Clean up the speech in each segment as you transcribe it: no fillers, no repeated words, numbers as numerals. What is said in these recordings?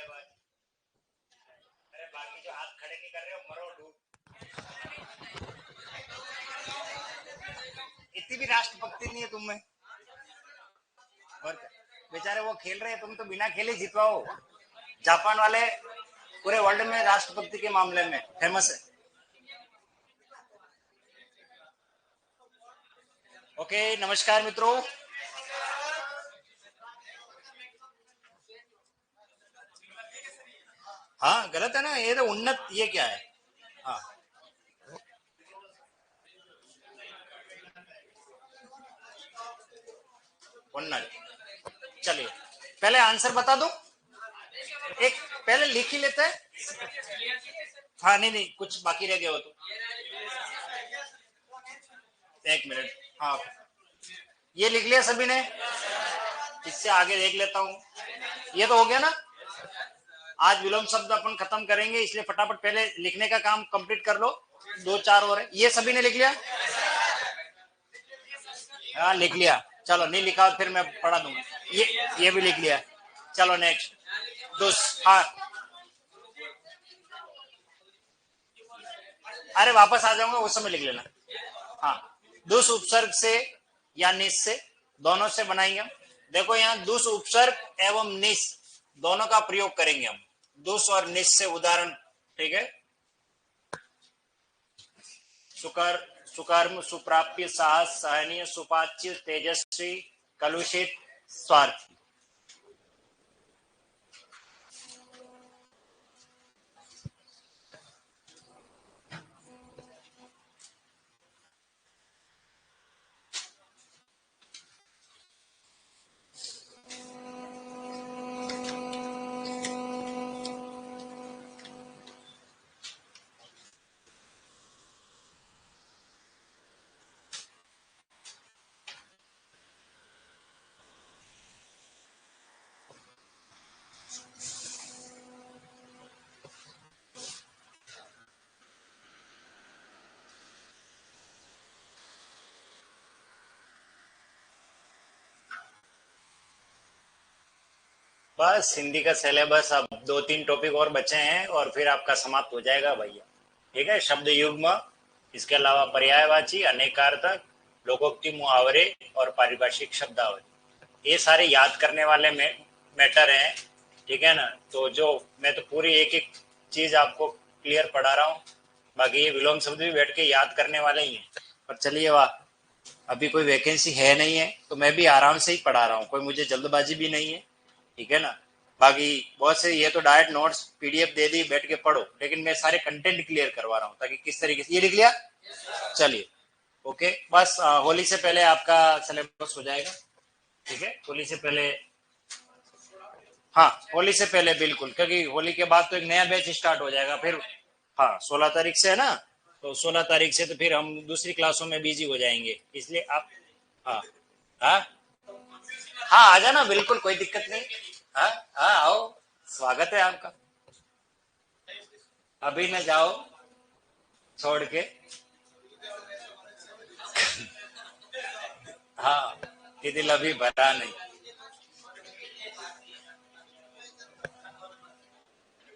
बात। अरे बाकी जो हाथ खड़े नहीं कर रहे हो मरो डूब। इतनी भी राष्ट्रभक्ति नहीं है तुम में। और क्या बेचारे वो खेल रहे हैं, तुम तो बिना खेले जितवाओ। जापान वाले पूरे वर्ल्ड में राष्ट्रभक्ति के मामले में फेमस है। ओके, नमस्कार मित्रों। हाँ गलत है ना, ये तो उन्नत, ये क्या है। हाँ उन्नत। चलिए पहले आंसर बता दो। एक पहले लिख ही लेते हैं। हाँ नहीं नहीं, कुछ बाकी रह गया हो तो। एक मिनट। हाँ ये लिख लिया सभी ने। इससे आगे देख लेता हूँ। ये तो हो गया ना। आज विलोम शब्द अपन खत्म करेंगे, इसलिए फटाफट पहले लिखने का काम कंप्लीट कर लो। दो चार और है। ये सभी ने लिख लिया। हाँ लिख लिया। चलो नहीं लिखा फिर मैं पढ़ा दूंगा। ये भी लिख लिया। चलो नेक्स्ट। दुस। हाँ अरे वापस आ जाऊंगा उस समय लिख लेना। हाँ दुस उपसर्ग से या निस से, दोनों से बनाएंगे हम। देखो यहाँ दुस उपसर्ग एवं निस दोनों का प्रयोग करेंगे हम। दुस और निस से उदाहरण। ठीक है। सुकर, सुकर्म, सुप्राप्य, साहस, सहनीय, सुपाच्य, तेजस्वी, कलुषित, स्वार्थी। बस हिंदी का सिलेबस अब दो तीन टॉपिक और बचे हैं और फिर आपका समाप्त हो जाएगा भैया। ठीक है। शब्द युग्म, इसके अलावा पर्यायवाची, अनेकार्थक, लोकोक्ति, मुहावरे और पारिभाषिक शब्दावली, ये सारे याद करने वाले मैटर हैं। ठीक है ना। तो जो मैं तो पूरी एक एक चीज आपको क्लियर पढ़ा रहा हूँ। बाकी ये विलोम शब्द भी बैठ के याद करने वाले ही हैं। पर चलिए वाह, अभी कोई वैकेंसी है नहीं है तो मैं भी आराम से ही पढ़ा रहा हूँ, कोई मुझे जल्दबाजी भी नहीं है। ठीक है ना। बाकी बहुत से ये तो डायरेक्ट नोट्स पीडीएफ दे दी बैठ के पढ़ो, लेकिन मैं सारे कंटेंट क्लियर करवा रहा हूँ ताकि किस तरीके से। ये लिख लिया। चलिए ओके। बस होली से पहले आपका सिलेबस हो जाएगा। ठीक है। होली से पहले। हाँ होली से पहले बिल्कुल, क्योंकि होली के बाद तो एक नया बैच स्टार्ट हो जाएगा फिर। हाँ 16 तारीख से है ना। तो 16 तारीख से तो फिर हम दूसरी क्लासों में बिजी हो जाएंगे, इसलिए आप। हाँ हाँ हाँ आ जाना बिल्कुल, कोई दिक्कत नहीं। हाँ हाँ आओ, स्वागत है आपका। अभी न जाओ छोड़ के। हाँ ये दिल अभी भरा नहीं।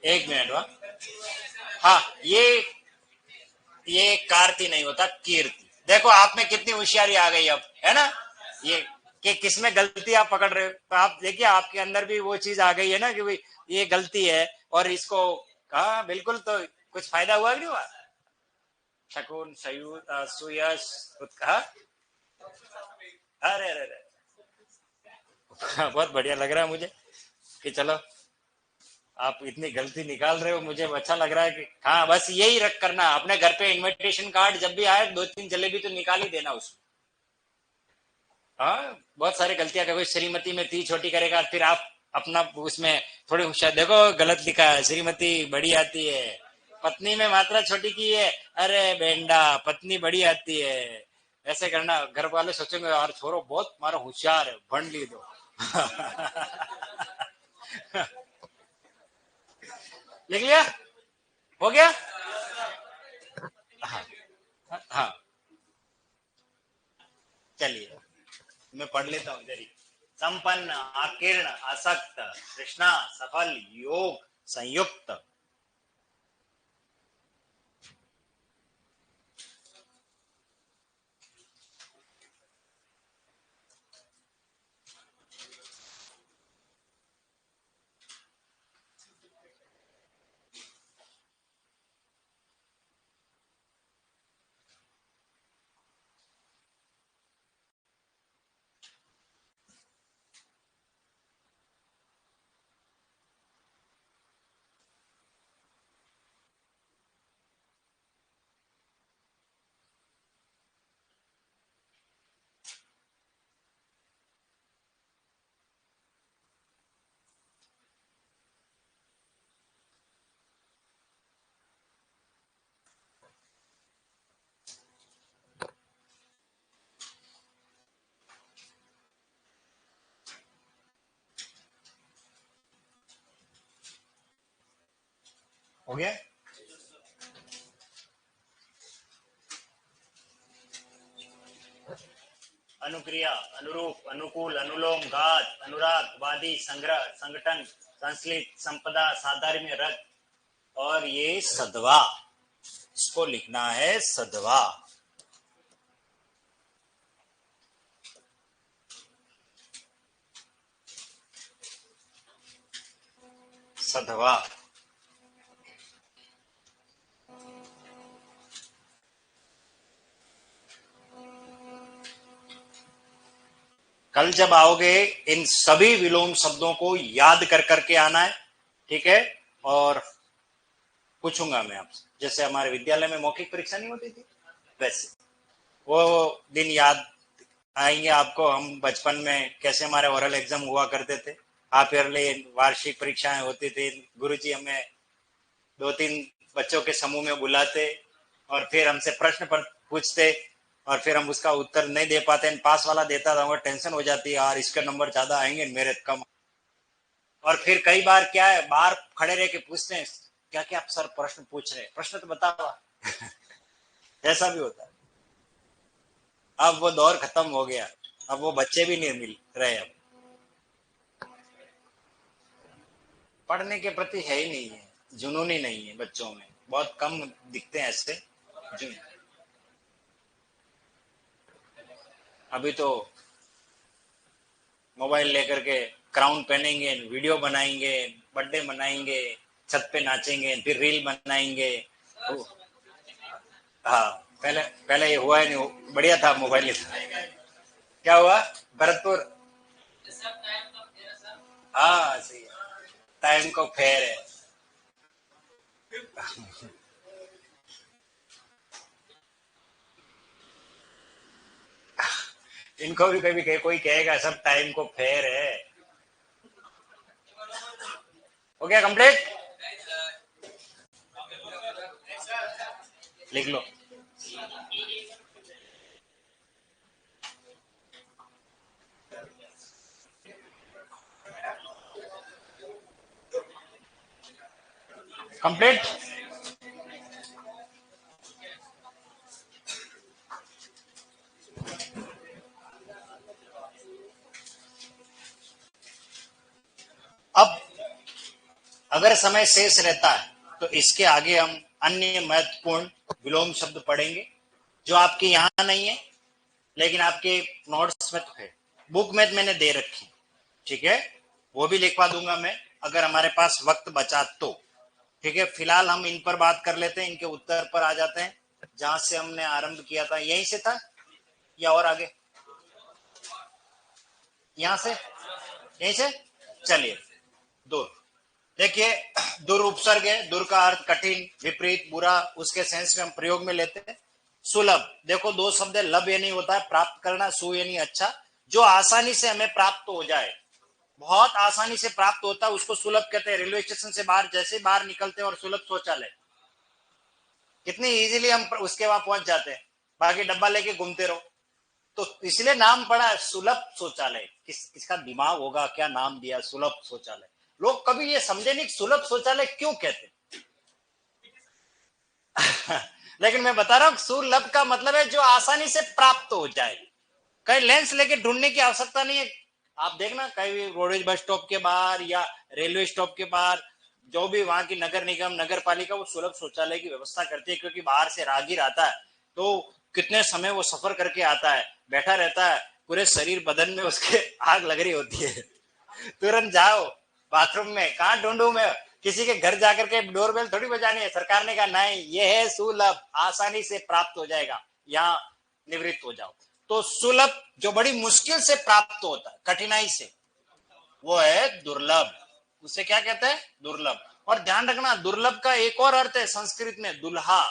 एक मिनट वहाँ। हाँ ये कार्ति नहीं होता, कीर्ति। देखो आप में कितनी होशियारी आ गई अब, है ना। ये कि किसमें गलती आप पकड़ रहे हो, तो आप देखिए आपके अंदर भी वो चीज आ गई है ना कि भाई ये गलती है और इसको। हाँ बिल्कुल, तो कुछ फायदा हुआ कि नहीं हुआ। शकुन सुयश उत्साह। अरे अरे अरे। बहुत बढ़िया लग रहा है मुझे कि चलो आप इतनी गलती निकाल रहे हो, मुझे अच्छा लग रहा है कि हाँ बस यही रख करना अपने घर पे इनविटेशन कार्ड जब भी आए दो तीन जलेबी तो निकाल ही देना उसमें। हाँ बहुत सारी गलतियां कभी श्रीमती में ती छोटी करेगा फिर आप अपना उसमें थोड़ी होशियार। देखो गलत लिखा है, श्रीमती बड़ी आती है, पत्नी में मात्रा छोटी की है। अरे बेंडा पत्नी बड़ी आती है। ऐसे करना, घर वाले सोचेंगे यार छोरो बहुत मारा होशियार है, भंड ली दो। लिख लिया। हो गया। हाँ हाँ चलिए मैं पढ़ लेता हूँ जरी। संपन्न, आकीर्ण, आसक्त, तृष्णा, सफल, योग, संयुक्त। हो गया। अनुक्रिया, अनुरूप, अनुकूल, अनुलोम, घात, अनुराग, वादी, संग्रह, संगठन, संश्लिष्ट, संपदा, साधर्म्य, रथ। और ये सदवा, इसको लिखना है सदवा। सधवा। कल जब आओगे इन सभी विलोम शब्दों को याद कर करके आना है, ठीक है। और पूछूंगा मैं आपसे, जैसे हमारे विद्यालय में मौखिक परीक्षा नहीं होती थी, वैसे वो दिन याद आएंगे आपको। हम बचपन में कैसे हमारे ओरल एग्जाम हुआ करते थे, हाफ ईयरली वार्षिक परीक्षाएं होती थी, गुरुजी हमें 2-3 बच्चों के समूह में बुलाते और फिर हमसे प्रश्न पर पूछते और फिर हम उसका उत्तर नहीं दे पाते, पास वाला देता था, टेंशन हो जाती है यार इसके नंबर ज्यादा आएंगे मेरे कम। और फिर कई बार क्या है, बाहर खड़े रह के पूछते हैं क्या क्या आप सर प्रश्न पूछ रहे हैं, प्रश्न तो बताओ। ऐसा भी होता है। अब वो दौर खत्म हो गया, अब वो बच्चे भी नहीं मिल रहे। अब पढ़ने के प्रति है ही नहीं है, जुनून ही नहीं है बच्चों में, बहुत कम दिखते हैं ऐसे। अभी तो मोबाइल लेकर के क्राउन पहनेंगे, वीडियो बनाएंगे, बर्थडे मनाएंगे, छत पे नाचेंगे, फिर रील बनाएंगे। हाँ, पहले पहले ये हुआ ही नहीं, बढ़िया था मोबाइल। क्या हुआ भरतपुर? हाँ सही है, टाइम को फेर है। इनको भी कभी कोई कहेगा सब टाइम को फेर है। हो गया कंप्लीट? लिख लो। कंप्लीट। अब अगर समय शेष रहता है तो इसके आगे हम अन्य महत्वपूर्ण विलोम शब्द पढ़ेंगे जो आपके यहाँ नहीं है, लेकिन आपके नोट्स में तो है, बुक में मैंने दे रखी, ठीक है। वो भी लिखवा दूंगा मैं अगर हमारे पास वक्त बचा तो, ठीक है। फिलहाल हम इन पर बात कर लेते हैं, इनके उत्तर पर आ जाते हैं। जहां से हमने आरंभ किया था यहीं से था या और आगे? यहां से, यहीं से। चलिए, दूर। देखिए, दुर उपसर्ग है, दुर का अर्थ कठिन, विपरीत, बुरा, उसके सेंस में हम प्रयोग में लेते हैं। सुलभ, देखो दो शब्द है, लब यानी होता है प्राप्त करना, सु यानी अच्छा, जो आसानी से हमें प्राप्त हो जाए, बहुत आसानी से प्राप्त होता है उसको सुलभ कहते हैं। रेलवे स्टेशन से बाहर जैसे बाहर निकलते हैं और सुलभ शौचालय, कितनी इजीली हम उसके वहां पहुंच जाते हैं, बाकी डब्बा लेके घूमते रहो। तो इसलिए नाम पड़ा है सुलभ शौचालय। किसका दिमाग होगा, क्या नाम दिया सुलभ शौचालय। लोग कभी ये समझे नहीं सुलभ शौचालय क्यों कहते। लेकिन मैं बता रहा हूं सुलभ का मतलब है जो आसानी से प्राप्त हो जाए, कहीं लेंस लेके ढूंढने की आवश्यकता नहीं है, आप देखना कहीं भी रोडवेज बस स्टॉप के बाहर या रेलवे स्टॉप के बाहर, जो भी वहां की नगर निगम नगर पालिका वो सुलभ शौचालय की व्यवस्था करती है, क्योंकि बाहर से राहगीर आता है तो कितने समय वो सफर करके आता है, बैठा रहता है, पूरे शरीर बदन में उसके आग लग रही होती है। तुरंत जाओ बाथरूम में, कहाँ ढूंढू मैं, किसी के घर जाकर के डोरबेल थोड़ी बजानी है। सरकार ने कहा नहीं, ये है सुलभ, आसानी से प्राप्त हो जाएगा, यहाँ निवृत्त हो जाओ। तो सुलभ जो बड़ी मुश्किल से प्राप्त होता है, कठिनाई से, वो है दुर्लभ। उसे क्या कहते हैं? दुर्लभ। और ध्यान रखना, दुर्लभ का एक और अर्थ है संस्कृत में, दुल्हा।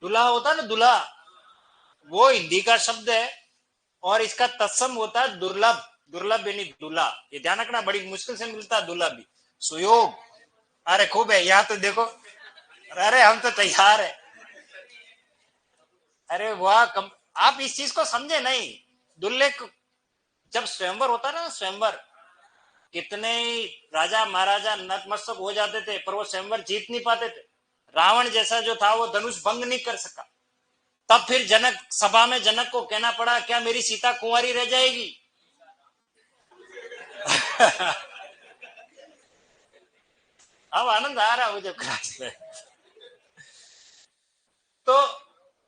दुल्हा होता है ना, दुल्हा, वो हिंदी का शब्द है और इसका तत्सम होता है दुर्लभ। दुर्लभ यानी दूल्हा। ये ध्यान रखना, बड़ी मुश्किल से मिलता है दूल्हा भी। सुयोग, अरे खूब है यहाँ तो देखो, अरे हम तो तैयार है। अरे वाह, आप इस चीज को समझे नहीं। दुल्हे जब स्वयंवर होता है ना, स्वयंवर, कितने ही राजा महाराजा नतमस्तक हो जाते थे पर वो स्वयंवर जीत नहीं पाते थे। रावण जैसा जो था वो धनुष भंग नहीं कर सका। तब फिर जनक सभा में जनक को कहना पड़ा, क्या मेरी सीता कुंवारी रह जाएगी? अब आनंद आ रहा मुझे क्लास में। तो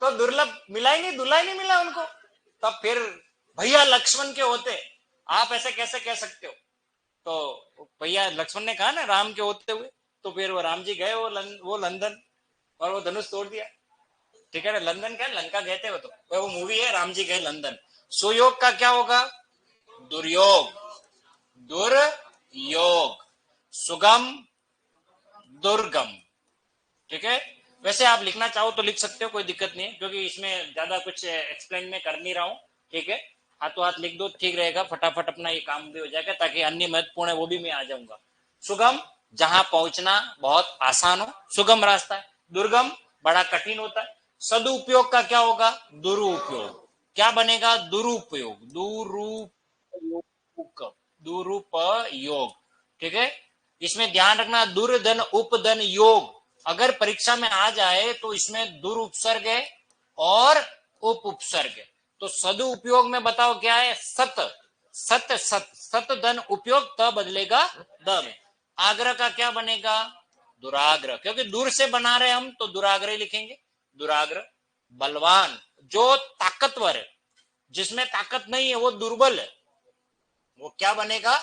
तो दुर्लभ मिला ही नहीं, दुल्हा ही नहीं मिला उनको। तब फिर भैया लक्ष्मण के होते, आप ऐसे कैसे कह सकते हो? तो भैया लक्ष्मण ने कहा ना राम के होते हुए, तो फिर वो राम जी गए वो लंदन, और वो धनुष तोड़ दिया। ठीक है ना, लंदन क्या लंका गए थे वो, तो वो मूवी है राम जी गए लंदन। सुयोग का क्या होगा? दुर्योग, दुर्योग, सुगम, दुर्गम। ठीक है, वैसे आप लिखना चाहो तो लिख सकते हो, कोई दिक्कत नहीं है, क्योंकि इसमें ज्यादा कुछ एक्सप्लेन में कर नहीं रहा हूँ। ठीक है, हाथों हाथ लिख दो, ठीक रहेगा, फटाफट अपना ये काम भी हो जाएगा, ताकि अन्य महत्वपूर्ण है वो भी मैं आ जाऊंगा। सुगम, जहां पहुंचना बहुत आसान हो, सुगम रास्ता है। दुर्गम, बड़ा कठिन होता है। सदुपयोग का क्या होगा? दुरुपयोग। क्या बनेगा? दुरुपयोग, दुरुपयोग, दुरुपयोग। ठीक है, इसमें ध्यान रखना, दुर्धन उपधन योग अगर परीक्षा में आ जाए तो इसमें दुर उपसर्ग है और उप उपसर्ग है। तो सदुपयोग में बताओ क्या है? सत, सत सत सत धन उपयोग, त बदलेगा द में। आग्रह का क्या बनेगा? दुराग्रह, क्योंकि दूर से बना रहे हम तो दुराग्रह लिखेंगे, दुराग्रह। बलवान, जो ताकतवर है, जिसमें ताकत नहीं है वो दुर्बल है, वो क्या बनेगा?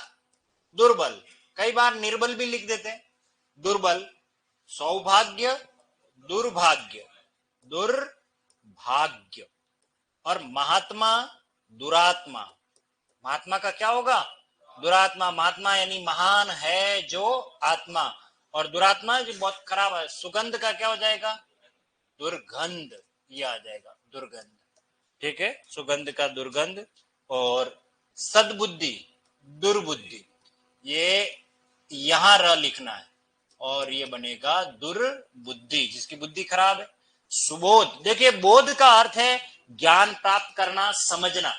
दुर्बल। कई बार निर्बल भी लिख देते हैं, दुर्बल। सौभाग्य, दुर्भाग्य, दुर्भाग्य। और महात्मा, दुरात्मा। महात्मा का क्या होगा? दुरात्मा। महात्मा यानी महान है जो आत्मा, और दुरात्मा जो बहुत खराब है। सुगंध का क्या हो जाएगा? दुर्गंध, ये आ जाएगा, दुर्गंध। ठीक है, सुगंध का दुर्गंध। और सद्बुद्धि, दुर्बुद्धि, ये यहां र लिखना है, और ये बनेगा दुर्बुद्धि, जिसकी बुद्धि खराब है। सुबोध, देखिए बोध का अर्थ है ज्ञान प्राप्त करना, समझना।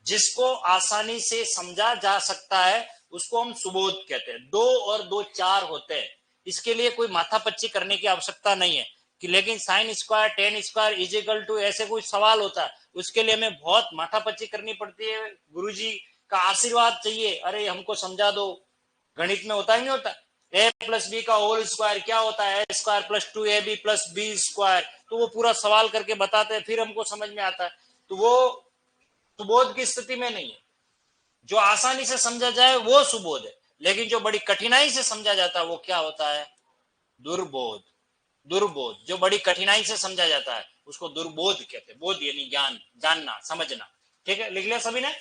जिसको आसानी से समझा जा सकता है उसको हम सुबोध कहते हैं। दो और दो चार होते हैं, इसके लिए कोई माथापच्ची करने की आवश्यकता नहीं है कि लेकिन sine square tan square is equal to, ऐसे कोई सवाल होता है उसके लिए हमें बहुत माथापच्ची करनी पड़ती है, गुरुजी का आशीर्वाद चाहिए, अरे हमको समझा दो। गणित में होता ही नहीं होता, ए प्लस बी का होल स्क्वायर क्या होता है? A square plus two A B plus B square. तो वो पूरा सवाल करके बताते हैं, फिर हमको समझ में आता है। तो वो सुबोध की स्थिति में नहीं है। जो आसानी से समझा जाए वो सुबोध है, लेकिन जो बड़ी कठिनाई से समझा जाता है वो क्या होता है? दुर्बोध। दुर्बोध, जो बड़ी कठिनाई से समझा जाता है उसको दुर्बोध कहते हैं। बोध यानी ज्ञान, जानना, समझना। ठीक है, लिख लिया सभी ने?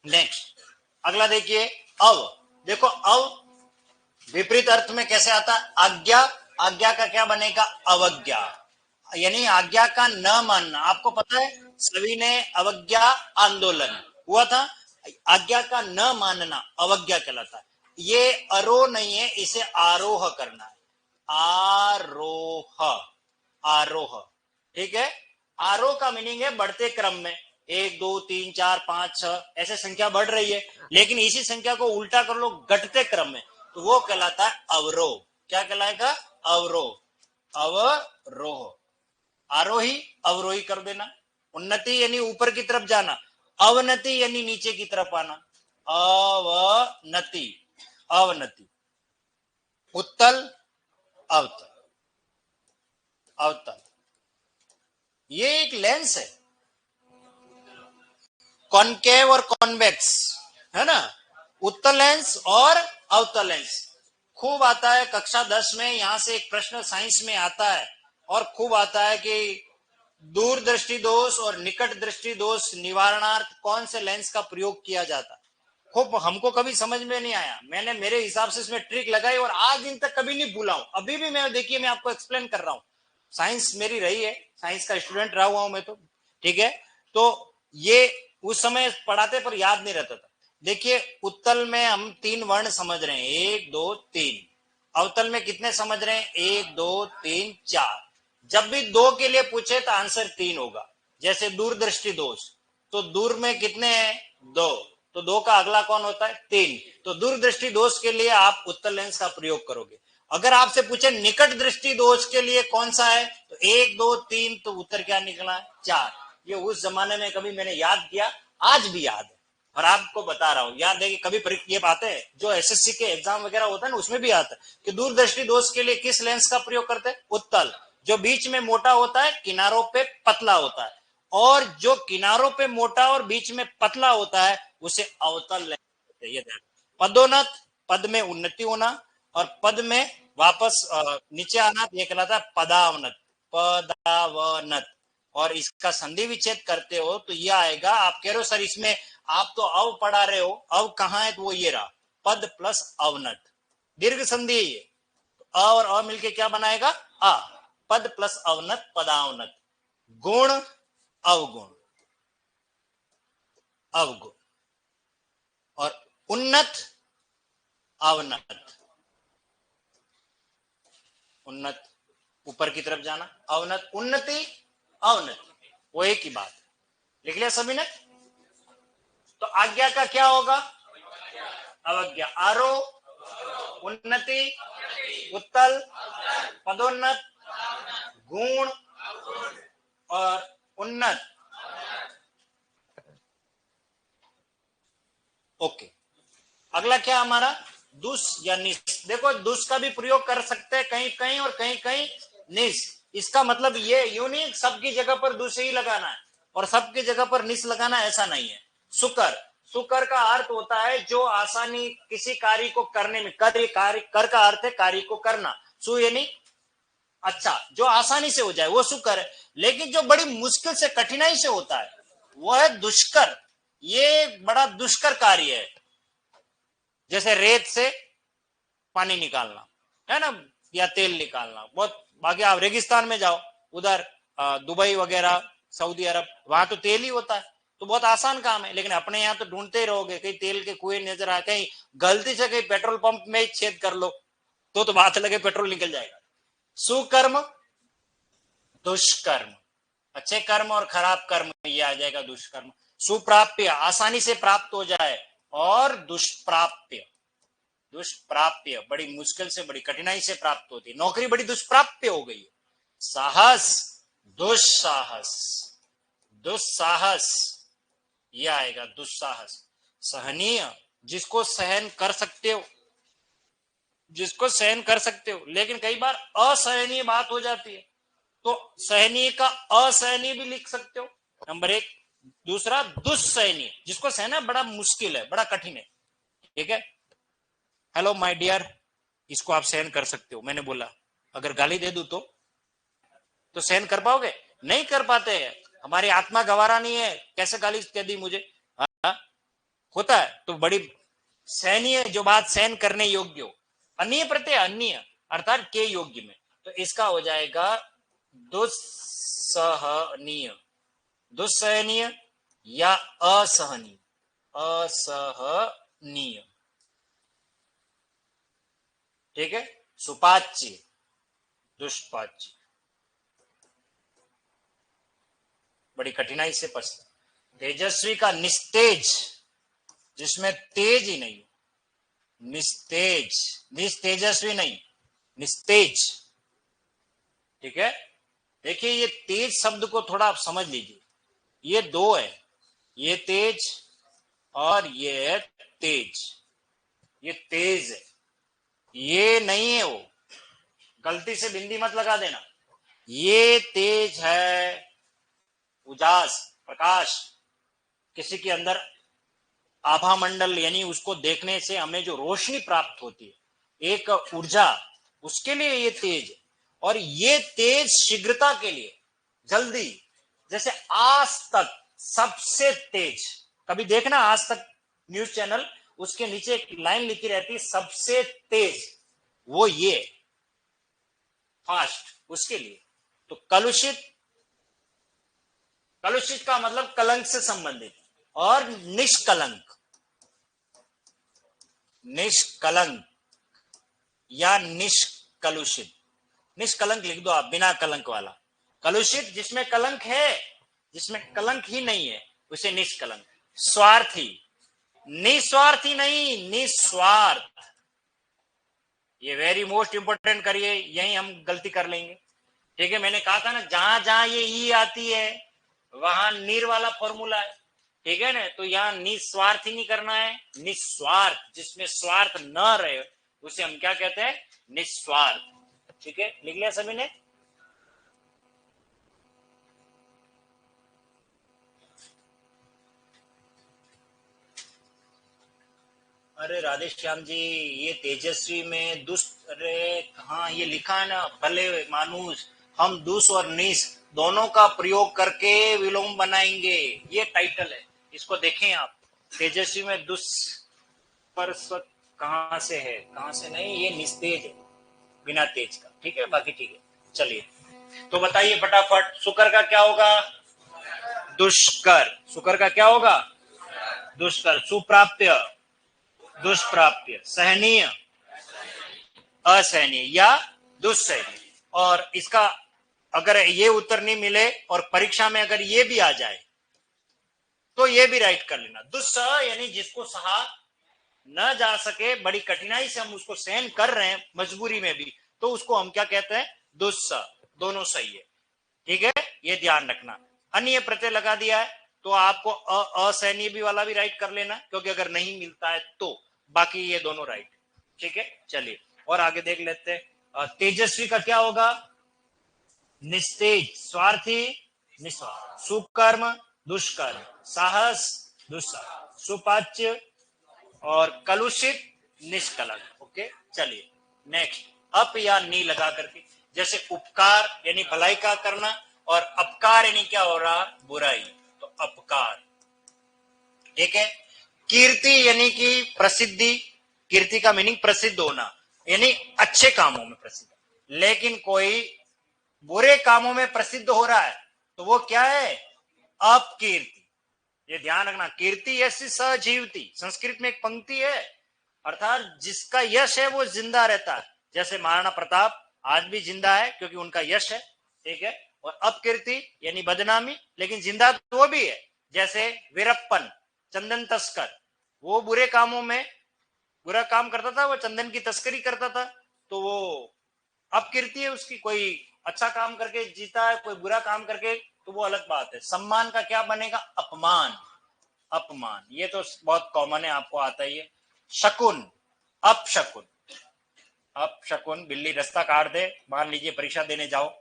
नेक्स्ट, अगला देखिए, अव। देखो अव विपरीत अर्थ में कैसे आता है? आज्ञा, आज्ञा का क्या बनेगा? अवज्ञा, यानी आज्ञा का न मानना। आपको पता है सभी ने अवज्ञा आंदोलन हुआ था, आज्ञा का न मानना अवज्ञा कहलाता है। ये अरो नहीं है, इसे आरोह करना है, आरोह, आरोह। ठीक है, आरोह का मीनिंग है बढ़ते क्रम में, एक दो तीन चार पांच छह ऐसे संख्या बढ़ रही है, लेकिन इसी संख्या को उल्टा कर लो घटते क्रम में, तो वो कहलाता है अवरोह। क्या कहलाएगा? अवरोह, अवरोह। आरोही अवरोही कर देना। उन्नति यानी ऊपर की तरफ जाना, अवनति यानी नीचे की तरफ आना, अवनति, अवनति। उत्तल, अवतल, अवतल। ये एक लेंस है, कॉनकेव और कॉन्वेक्स, है ना। उत्तल लेंस और अवतल लेंस खूब आता है कक्षा 10 में, यहां से एक प्रश्न साइंस में आता है, और खूब आता है कि दूर दृष्टि दोष और निकट दृष्टि दोष निवारणार्थ कौन से लेंस का प्रयोग किया जाता है। खूब हमको कभी समझ में नहीं आया, मैंने मेरे हिसाब से इसमें ट्रिक लगाई और आज दिन तक कभी नहीं भूला हूं। अभी भी मैं, देखिए मैं आपको एक्सप्लेन कर रहा हूं, साइंस मेरी रही है, साइंस का स्टूडेंट रहा हुआ हूं मैं तो, ठीक है। तो ये उस समय पढ़ाते पर याद नहीं रहता था। देखिए उत्तल में हम 3 वर्ण समझ रहे हैं, 1 2 3। अवतल में कितने समझ रहे हैं, 1 2 3 4। जब भी 2 के लिए पूछे तो आंसर 3 होगा। जैसे दूरदृष्टि दोष, तो दूर में कितने हैं, 2, तो 2 का अगला कौन होता है, 3। तो दूरदृष्टि दोष के लिए आप उत्तल लेंस का प्रयोग करोगे। अगर आपसे पूछे निकट दृष्टि दोष के लिए कौन सा है, तो 1 2 3, तो उत्तर क्या निकला, 4। ये उस जमाने में कभी मैंने याद किया, आज भी याद है और आपको बता रहा हूं। याद है कि कभी ये बातें जो एसएससी के एग्जाम वगैरह होता है ना, उसमें भी आता है कि दूरदृष्टि दोष के लिए किस लेंस का प्रयोग करते हैं, उत्तल। जो बीच में मोटा होता है, किनारों पे पतला होता है, और जो किनारों पे मोटा और बीच में पतला होता है उसे अवतल लेंस कहते हैं। ये पदोन्नत, पद में उन्नति होना, और पद में वापस नीचे आना, ये कहलाता है पदावनत, पदावनत। और इसका संधि विच्छेद करते हो तो ये आएगा, आप कह रहे हो सर इसमें आप तो अव पढ़ा रहे हो, अव कहां है, तो वो ये रहा, पद प्लस अवनत, दीर्घ संधि है ये। अ और अ मिलके क्या बनाएगा, आ, पद प्लस अवनत, पदावनत। गुण, अवगुण, अवगुण। और उन्नत, अवनत, उन्नत ऊपर की तरफ जाना, अवनत, उन्नति, अवनति, वो एक ही बात। लिख लिया सभी ने। तो आज्ञा का क्या होगा, अवज्ञा। आरोह, उन्नति, उत्तल, पदोन्नत, गुण और उन्नत। ओके, अगला क्या हमारा, दुस या निस। देखो दुस का भी प्रयोग कर सकते हैं कहीं कहीं और कहीं कहीं निस। इसका मतलब ये यूं नहीं सबकी जगह पर दुस ही लगाना है और सबकी जगह पर निस लगाना, ऐसा नहीं है। सुकर, सुकर का अर्थ होता है जो आसानी किसी कार्य को करने में, कर का अर्थ है कार्य को करना, सु यानी अच्छा, जो आसानी से हो जाए वो सुकर है। लेकिन जो बड़ी मुश्किल से, कठिनाई से होता है वो है दुष्कर। ये बड़ा दुष्कर कार्य है, जैसे रेत से पानी निकालना, है ना, या तेल निकालना। बहुत बाकी आप रेगिस्तान में जाओ, उधर दुबई वगैरह, सऊदी अरब, वहां तो तेल ही होता है, तो बहुत आसान काम है। लेकिन अपने यहाँ तो ढूंढते ही रहोगे, कहीं तेल के कुएं नजर आ, कहीं गलती से कहीं पेट्रोल पंप में छेद कर लो तो बात लगे पेट्रोल निकल जाएगा। सुकर्म, दुष्कर्म, अच्छे कर्म और खराब कर्म, ये आ जाएगा दुष्कर्म। सुप्राप्य, आसानी से प्राप्त हो जाए, और दुष्प्राप्य, दुष्प्राप्य बड़ी मुश्किल से, बड़ी कठिनाई से प्राप्त होती है, नौकरी बड़ी दुष्प्राप्य हो गई है। साहस, दुस्साहस, दुस्साहस, यह आएगा दुस्साहस। सहनीय, जिसको सहन कर सकते हो, जिसको सहन कर सकते हो, लेकिन कई बार असहनीय बात हो जाती है, तो सहनीय का असहनीय भी लिख सकते हो, नंबर 1। दूसरा दुस्सहनीय, जिसको सहना बड़ा मुश्किल है, बड़ा कठिन है, ठीक है। हेलो माय डियर, इसको आप सहन कर सकते हो, मैंने बोला अगर गाली दे दूं तो सहन कर पाओगे, नहीं कर पाते हैं, हमारी आत्मा गवारा नहीं है, कैसे गाली कह दी मुझे, हाँ होता है। तो बड़ी सहनीय, जो बात सहन करने योग्य हो। अन्य प्रत्यय, अन्य अर्थात के योग्य में, तो इसका हो जाएगा दुस्सहनीय, दुस्सहनीय या असहनीय, असहनीय, ठीक है। सुपाच्य, दुष्पाच्य, बड़ी कठिनाई से पछता। तेजस्वी का निस्तेज, जिसमें तेज ही नहीं, निस्तेज, निस्तेजस्वी नहीं, निस्तेज, ठीक है। देखिए ये तेज शब्द को थोड़ा आप समझ लीजिए, ये 2 है, ये तेज और ये है तेज, ये तेज है, ये नहीं है वो, गलती से बिंदी मत लगा देना। ये तेज है उजास, प्रकाश, किसी के अंदर आभा मंडल यानी उसको देखने से हमें जो रोशनी प्राप्त होती है, एक ऊर्जा, उसके लिए ये तेज है। और ये तेज शीघ्रता के लिए, जल्दी, जैसे आज तक सबसे तेज, कभी देखना आज तक न्यूज चैनल, उसके नीचे एक लाइन लिखी रहती है सबसे तेज, वो ये फास्ट, उसके लिए। तो कलुषित, कलुषित का मतलब कलंक से संबंधित, और निष्कलंक, निष्कलंक या निष्कलुषित, निष्कलंक लिख दो आप, बिना कलंक वाला। कलुषित जिसमें कलंक है, जिसमें कलंक ही नहीं है, उसे निष्कलंक। स्वार्थी, निस्वार्थी नहीं, निस्वार्थ, ये वेरी मोस्ट इंपोर्टेंट करिए, यही हम गलती कर लेंगे। ठीक है, मैंने कहा था ना, जहां जहां ये ई आती है वहां नीर वाला फॉर्मूला है, ठीक है ना। तो यहाँ निस्वार्थ ही नहीं करना है, निस्वार्थ, जिसमें स्वार्थ न रहे उसे हम क्या कहते हैं, निस्वार्थ। ठीक है, लिख लिया सभी ने। अरे राधे श्याम जी, ये तेजस्वी में दुष्ट, अरे हाँ ये लिखा है ना, भले मानुष हम दुष्ट और निस दोनों का प्रयोग करके विलोम बनाएंगे, ये टाइटल है, इसको देखें आप। तेजस्वी में दुष्पर कहां से है, कहां से नहीं, ये निस्तेज है, बिना तेज का। ठीक है, बाकी ठीक है, चलिए तो बताइए फटाफट, शुक्र का क्या होगा, दुष्कर, शुक्र का क्या होगा, दुष्कर। सुप्राप्य, दुष्प्राप्य। सहनीय, असहनीय या दुस्सहनीय। और इसका अगर ये उत्तर नहीं मिले और परीक्षा में अगर ये भी आ जाए तो ये भी राइट कर लेना। दुस्सह यानी जिसको सहा न जा सके, बड़ी कठिनाई से हम उसको सहन कर रहे हैं मजबूरी में भी, तो उसको हम क्या कहते हैं, दुस्सह। दोनों सही है, ठीक है, ये ध्यान रखना। अन्य प्रत्यय लगा दिया है तो आपको असहनीय भी वाला भी राइट कर लेना, क्योंकि अगर नहीं मिलता है तो बाकी ये दोनों राइट। ठीक है, चलिए और आगे देख लेते हैं। तेजस्वी का क्या होगा, निस्तेज, स्वार्थी, निस्वार्थ। सुकर्म, दुष्कर्म। साहस, दुस्साहस। सुपाच्य और कलुषित, निष्कलंक। ओके, चलिए नेक्स्ट। अप या नी लगा करके, जैसे उपकार यानी भलाई का करना, और अपकार यानी क्या हो रहा, बुराई, तो अपकार। ठीक है, कीर्ति यानी कि प्रसिद्धि, कीर्ति का मीनिंग प्रसिद्ध होना, यानी अच्छे कामों में प्रसिद्ध। लेकिन कोई बुरे कामों में प्रसिद्ध हो रहा है तो वो क्या है, अपकीर्ति। ये ध्यान रखना, कीर्ति यश सजीवती, संस्कृत में एक पंक्ति है, अर्थात जिसका यश है वो जिंदा रहता है। जैसे महाराणा प्रताप आज भी जिंदा है क्योंकि उनका यश है, ठीक है। और अपकीर्ति यानी बदनामी, लेकिन जिंदा तो वो भी है। जैसे वीरप्पन, चंदन तस्कर, वो बुरे कामों में बुरा काम करता था, वो चंदन की तस्करी करता था, तो वो अपकीर्ति है उसकी। कोई अच्छा काम करके जीता है, कोई बुरा काम करके, तो वो अलग बात है। सम्मान का क्या बनेगा, अपमान, अपमान। ये तो बहुत कॉमन है, आपको आता ही है। शकुन, अपशकुन, अपशकुन, बिल्ली रास्ता काट दे, मान लीजिए परीक्षा देने जाओ।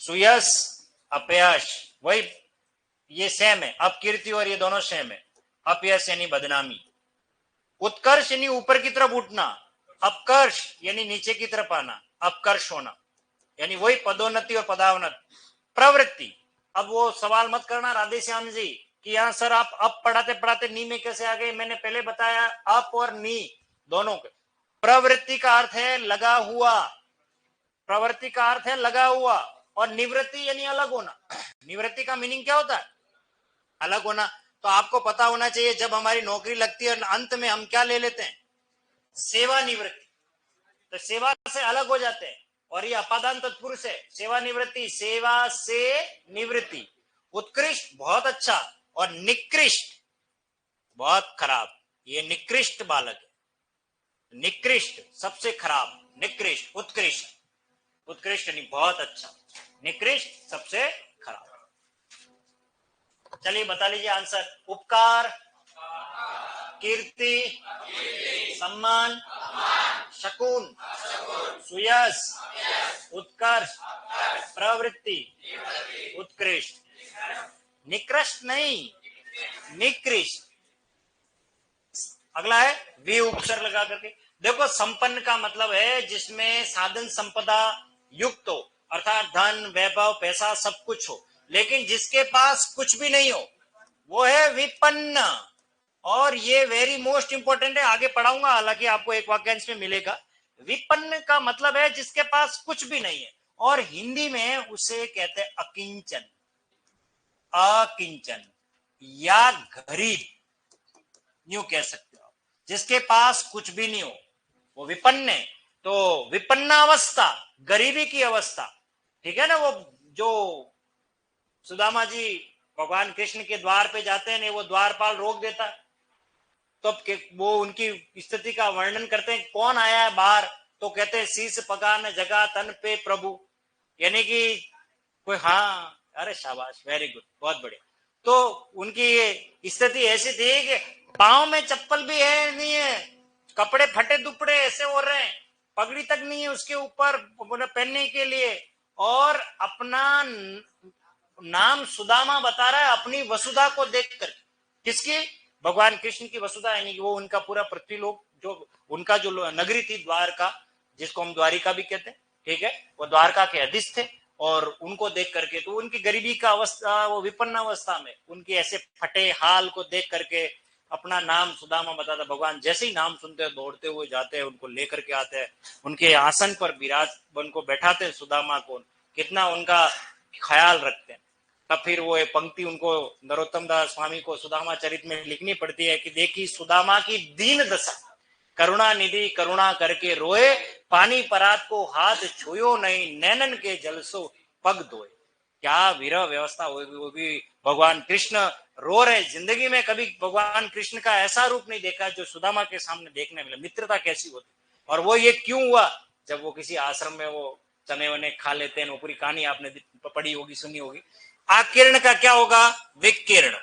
सुयश, अपयश, वही, ये सेम है, अपकीर्ति और ये दोनों सेम है। अपयश यानी बदनामी। उत्कर्ष यानी ऊपर की तरफ उठना, अपकर्ष यानी नीचे की तरफ आना, अपकर्ष होना, यानी वही पदोन्नति और पदावनति। प्रवृत्ति, अब वो सवाल मत करना राधे श्याम जी कि यहाँ सर आप अप पढ़ाते पढ़ाते नी में कैसे आ गए, मैंने पहले बताया अप और नी दोनों के। प्रवृत्ति का अर्थ है लगा हुआ, प्रवृत्ति का अर्थ है लगा हुआ, और निवृत्ति यानी अलग होना। निवृत्ति का मीनिंग क्या होता है, अलग होना। तो आपको पता होना चाहिए, जब हमारी नौकरी लगती है अंत में हम क्या ले लेते हैं, सेवानिवृत्ति, तो सेवा से अलग हो जाते हैं। और ये अपादान तत्पुरुष है, सेवानिवृत्ति, सेवा से निवृत्ति। उत्कृष्ट बहुत अच्छा, और निकृष्ट बहुत खराब, ये निकृष्ट बालक है। निकृष्ट सबसे खराब, निकृष्ट, उत्कृष्ट, उत्कृष्ट नहीं बहुत अच्छा, निकृष्ट सबसे खराब। चलिए बता लीजिए आंसर। उपकार, कीर्ति, सम्मान, शकुन, सुयश, उत्कर्ष, प्रवृत्ति, उत्कृष्ट। निकृष्ट नहीं, निकृष्ट। अगला है वी उपसर्ग लगा करके। देखो संपन्न का मतलब है जिसमें साधन संपदा युक्त हो, अर्थात धन, वैभव, पैसा सब कुछ हो, लेकिन जिसके पास कुछ भी नहीं हो वो है विपन्न। और ये वेरी मोस्ट इंपॉर्टेंट है, आगे पढ़ाऊंगा, हालांकि आपको एक वाक्यांश में मिलेगा। विपन्न का मतलब है जिसके पास कुछ भी नहीं है, और हिंदी में उसे कहते हैं अकिंचन, अकिंचन या गरीब, यूं कह सकते हो। जिसके पास कुछ भी नहीं हो वो विपन्न है। तो विपन्नावस्था, गरीबी की अवस्था, ठीक है ना। वो जो सुदामा जी भगवान कृष्ण के द्वार पे जाते हैं, वो द्वारपाल रोक देता है, तो वो उनकी स्थिति का वर्णन करते हैं, कौन आया है बाहर, तो कहते हैं शीश पगान जगा तन पे प्रभु, यानी कि कोई, हाँ अरे शाबाश, वेरी गुड, बहुत बढ़िया। तो उनकी स्थिति ऐसी थी कि पांव में चप्पल भी है नहीं है, कपड़े फटे दुपड़े ऐसे हो रहे हैं, पगड़ी तक नहीं है उसके ऊपर पहनने के लिए, और अपना नाम सुदामा बता रहा है अपनी वसुधा को देखकर। किसकी? भगवान कृष्ण की वसुधा, यानी कि वो उनका पूरा पृथ्वीलोक, जो उनका जो नगरी थी द्वारका, जिसको हम द्वारिका भी कहते हैं, ठीक है, वो द्वारका के अधीश थे। और उनको देख करके तो उनकी गरीबी का अवस्था, वो विपन्न अवस्था में उनके ऐसे फटे हाल को देख करके अपना नाम सुदामा बताता। भगवान जैसे ही नाम सुनते हैं दौड़ते हुए जाते हैं, उनको लेकर के आते हैं, उनके आसन पर विराज उनको बैठाते हैं, सुदामा को कितना उनका ख्याल रखते हैं। तब फिर वो पंक्ति उनको नरोत्तम दास स्वामी को सुदामा चरित में लिखनी पड़ती है कि देखी सुदामा की दीन दशा, करुणा निधि करुणा करके रोए, पानी परात को हाथ छुयो नहीं, नैनन के जलसो पग धोए। क्या विरह व्यवस्था होगी, वो भी भगवान कृष्ण रो रहे। जिंदगी में कभी भगवान कृष्ण का ऐसा रूप नहीं देखा जो सुदामा के सामने देखने मिला। मित्रता कैसी होती, और वो ये क्यों हुआ, जब वो किसी आश्रम में वो चने वने खा लेते हैं, वो पूरी कहानी आपने पढ़ी होगी, सुनी होगी। आकीर्ण का क्या होगा? विकीर्ण।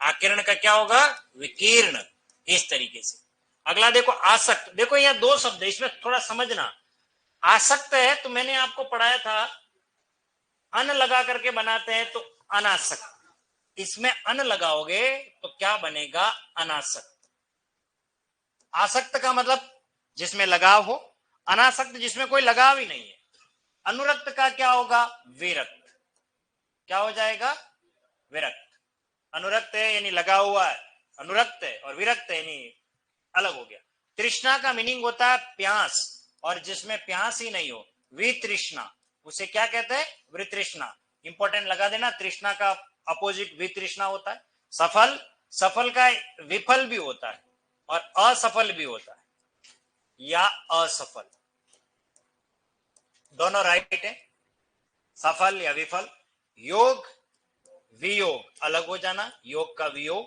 आकीर्ण का क्या होगा? विकीर्ण। इस तरीके से। अगला देखो आसक्त। देखो यहाँ दो शब्द है, इसमें थोड़ा समझना। आसक्त है तो मैंने आपको पढ़ाया था अन लगा करके बनाते हैं तो अनासक्त, इसमें अन लगाओगे तो क्या बनेगा? अनासक्त। आसक्त का मतलब जिसमें लगाव हो, अनासक्त जिसमें कोई लगाव ही नहीं है। अनुरक्त का क्या होगा? विरक्त। क्या हो जाएगा? विरक्त। अनुरक्त है यानी लगा हुआ है, अनुरक्त है, और विरक्त है यानी अलग हो गया। तृष्णा का मीनिंग होता है प्यास, और जिसमें प्यास ही नहीं हो, वितृष्णा, उसे क्या कहते हैं? वितृष्णा। इंपॉर्टेंट लगा देना, तृष्णा का अपोजिट वितृष्णा होता है। सफल, सफल का विफल भी होता है और असफल भी होता है, या असफल, दोनों राइट है, सफल या विफल। योग, वियोग, अलग हो जाना, योग का वियोग,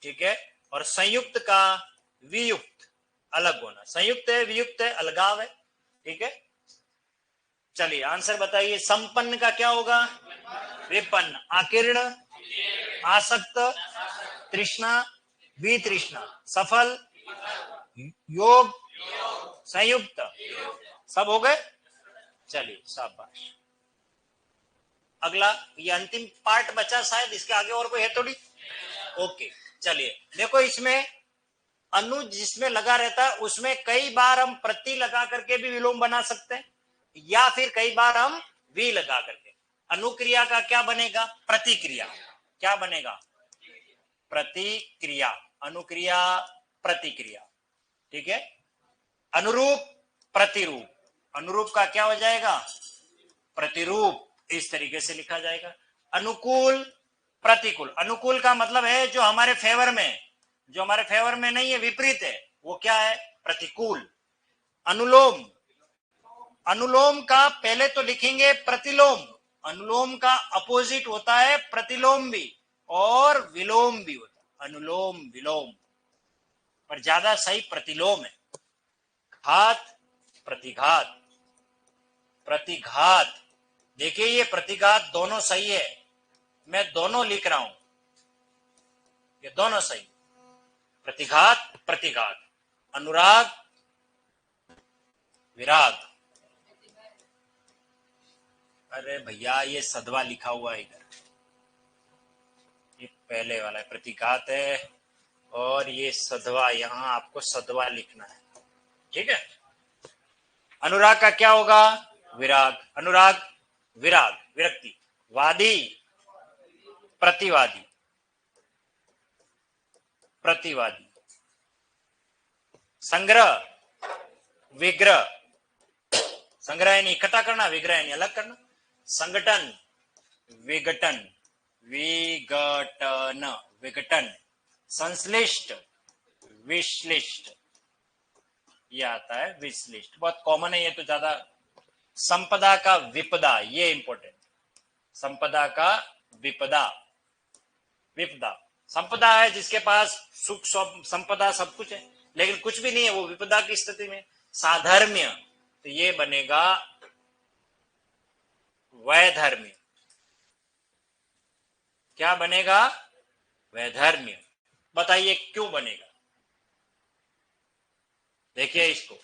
ठीक है। और संयुक्त का वियुक्त, अलग होना। संयुक्त है, वियुक्त है, अलगाव है, ठीक है। चलिए आंसर बताइए। संपन्न का क्या होगा? विपन्न। आकीर्ण, आसक्त, तृष्णा, वितृष्णा, सफल, योग, संयुक्त, सब हो गए। चलिए शाबाश। अगला, ये अंतिम पार्ट बचा शायद, इसके आगे और कोई है थोड़ी? ओके चलिए देखो, इसमें अनु जिसमें लगा रहता है उसमें कई बार हम प्रति लगा करके भी विलोम बना सकते हैं, या फिर कई बार हम वी लगा करके। अनुक्रिया का क्या बनेगा? प्रतिक्रिया। क्या बनेगा? प्रतिक्रिया। अनुक्रिया, प्रतिक्रिया, ठीक है। अनुरूप, प्रतिरूप। अनुरूप का क्या हो जाएगा? प्रतिरूप। इस तरीके से लिखा जाएगा। अनुकूल, प्रतिकूल। अनुकूल का मतलब है जो हमारे फेवर में, जो हमारे फेवर में नहीं है, विपरीत है, वो क्या है? प्रतिकूल। अनुलोम, अनुलोम का पहले तो लिखेंगे प्रतिलोम। अनुलोम का अपोजिट होता है प्रतिलोम भी, और विलोम भी होता है, अनुलोम विलोम, पर ज्यादा सही प्रतिलोम है। घात, प्रतिघात। प्रतिघात, देखिए ये प्रतिघात दोनों सही है, मैं दोनों लिख रहा हूं, ये दोनों सही। प्रतिघात प्रतिघात, अनुराग विराग। अरे भैया ये सदवा लिखा हुआ है इधर, ये पहले वाला है, प्रतिघात है और ये सदवा, यहां आपको सदवा लिखना है, ठीक है। अनुराग का क्या होगा? विराग। अनुराग विराग, विरक्ति। वादी प्रतिवादी, प्रतिवादी। संग्रह विग्रह, संग्रह यानी इकट्ठा करना, विग्रह यानी अलग करना। संगठन विघटन, विघटन विघटन। संश्लिष्ट विश्लिष्ट, ये आता है विश्लिष्ट, बहुत कॉमन है ये तो ज्यादा। संपदा का विपदा, ये इंपॉर्टेंट। संपदा का विपदा, विपदा। संपदा है जिसके पास सुख संपदा सब कुछ है, लेकिन कुछ भी नहीं है, वो विपदा की स्थिति में। साधर्म्य, तो ये बनेगा वैधर्म्य। क्या बनेगा? वैधर्म्य। बताइए क्यों बनेगा? देखिए इसको,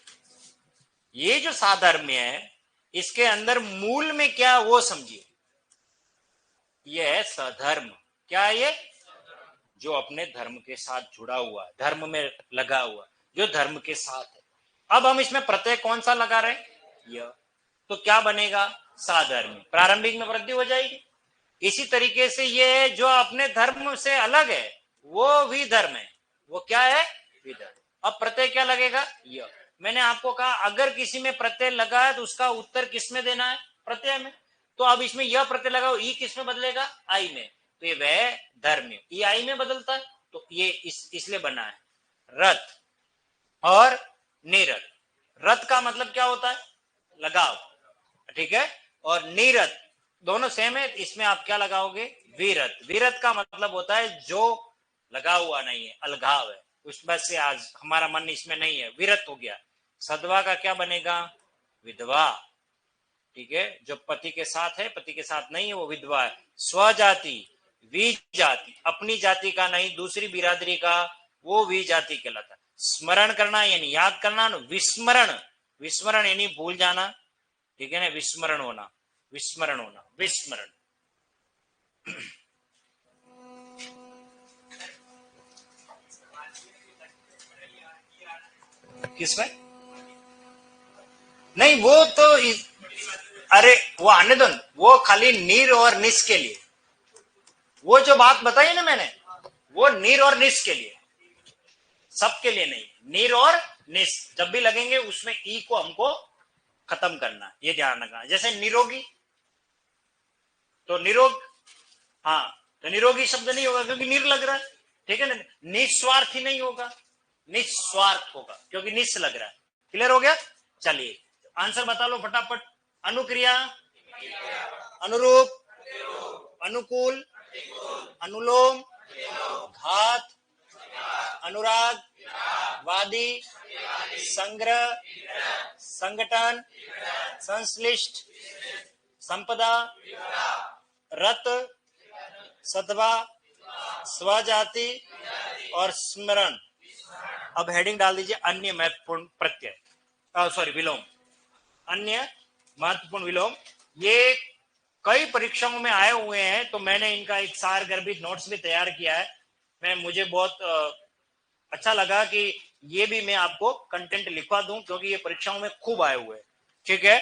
ये जो साधर्म्य है इसके अंदर मूल में क्या वो समझिए। ये है सधर्म। क्या है ये? जो अपने धर्म के साथ जुड़ा हुआ है, धर्म में लगा हुआ, जो धर्म के साथ है। अब हम इसमें प्रत्यय कौन सा लगा रहे हैं? यह। तो क्या बनेगा? साधर्म्य। प्रारंभिक में वृद्धि हो जाएगी। इसी तरीके से ये जो अपने धर्म से अलग है वो विधर्म है। वो क्या है? विधर्म। अब प्रत्यय क्या लगेगा? यह। मैंने आपको कहा अगर किसी में प्रत्यय लगा है तो उसका उत्तर किस में देना है? प्रत्यय में। तो अब इसमें यह प्रत्यय लगाओ, ई किस में बदलेगा? आई में। तो ये वह धर्म, ई आई में बदलता है, तो ये इसलिए बना है रथ और निरथ। रथ का मतलब क्या होता है? लगाव, ठीक है। और निरथ दोनों सेम है, इसमें आप क्या लगाओगे? विरत। विरत का मतलब होता है जो लगा हुआ नहीं है, अलगाव है, उसमें से आज हमारा मन इसमें नहीं है, विरत हो गया। सदवा का क्या बनेगा? विधवा, ठीक है। जो पति के साथ है, पति के साथ नहीं है, वो विधवा है। स्वजाति विजाति, अपनी जाति का नहीं दूसरी बिरादरी का, वो विजाति कहलाता है। स्मरण करना यानी याद करना। विस्मरण, विस्मरण यानी भूल जाना, ठीक है ना। विस्मरण होना, विस्मरण होना, विस्मरण। किसमें? नहीं वो तो अरे वो आने दो, वो खाली नीर और निस के लिए। वो जो बात बताई ना मैंने, वो नीर और निस के लिए, सबके लिए नहीं। नीर और निस जब भी लगेंगे उसमें ई को हमको खत्म करना, ये ध्यान रखना। जैसे निरोगी, तो निरोग, हाँ, तो निरोगी शब्द नहीं होगा क्योंकि नीर लग रहा है, ठीक है ना। निस्वार्थी नहीं होगा, निस्वार्थ होगा क्योंकि निस लग रहा है। क्लियर हो गया? चलिए आंसर बता लो फटाफट। अनुक्रिया, अनुरूप, अनुकूल, अनुलोम, घात, अनुराग, वादी, संग्रह, संगठन, संश्लिष्ट, संपदा, रत, सदवा, स्वजाति और स्मरण। अब हेडिंग डाल दीजिए अन्य महत्वपूर्ण प्रत्यय, सॉरी विलोम। अन्य महत्वपूर्ण विलोम, ये कई परीक्षाओं में आए हुए हैं, तो मैंने इनका एक सार गर्भित नोट्स भी तैयार किया है। मैं मुझे बहुत अच्छा लगा कि ये भी मैं आपको कंटेंट लिखवा दूं क्योंकि ये परीक्षाओं में खूब आए हुए हैं, ठीक है।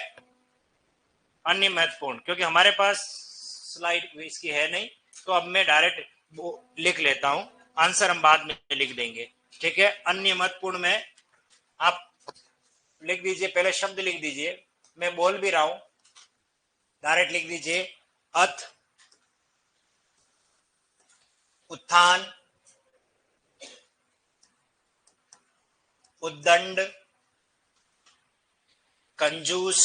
अन्य महत्वपूर्ण, क्योंकि हमारे पास स्लाइड इसकी है नहीं, तो अब मैं डायरेक्ट वो लिख लेता हूं, आंसर हम बाद में लिख देंगे, ठीक है। अन्य महत्वपूर्ण में आप लिख दीजिए, पहले शब्द लिख दीजिए, मैं बोल भी रहा हूं, डायरेक्ट लिख दीजिए। अथ, उत्थान, उद्दंड, कंजूस,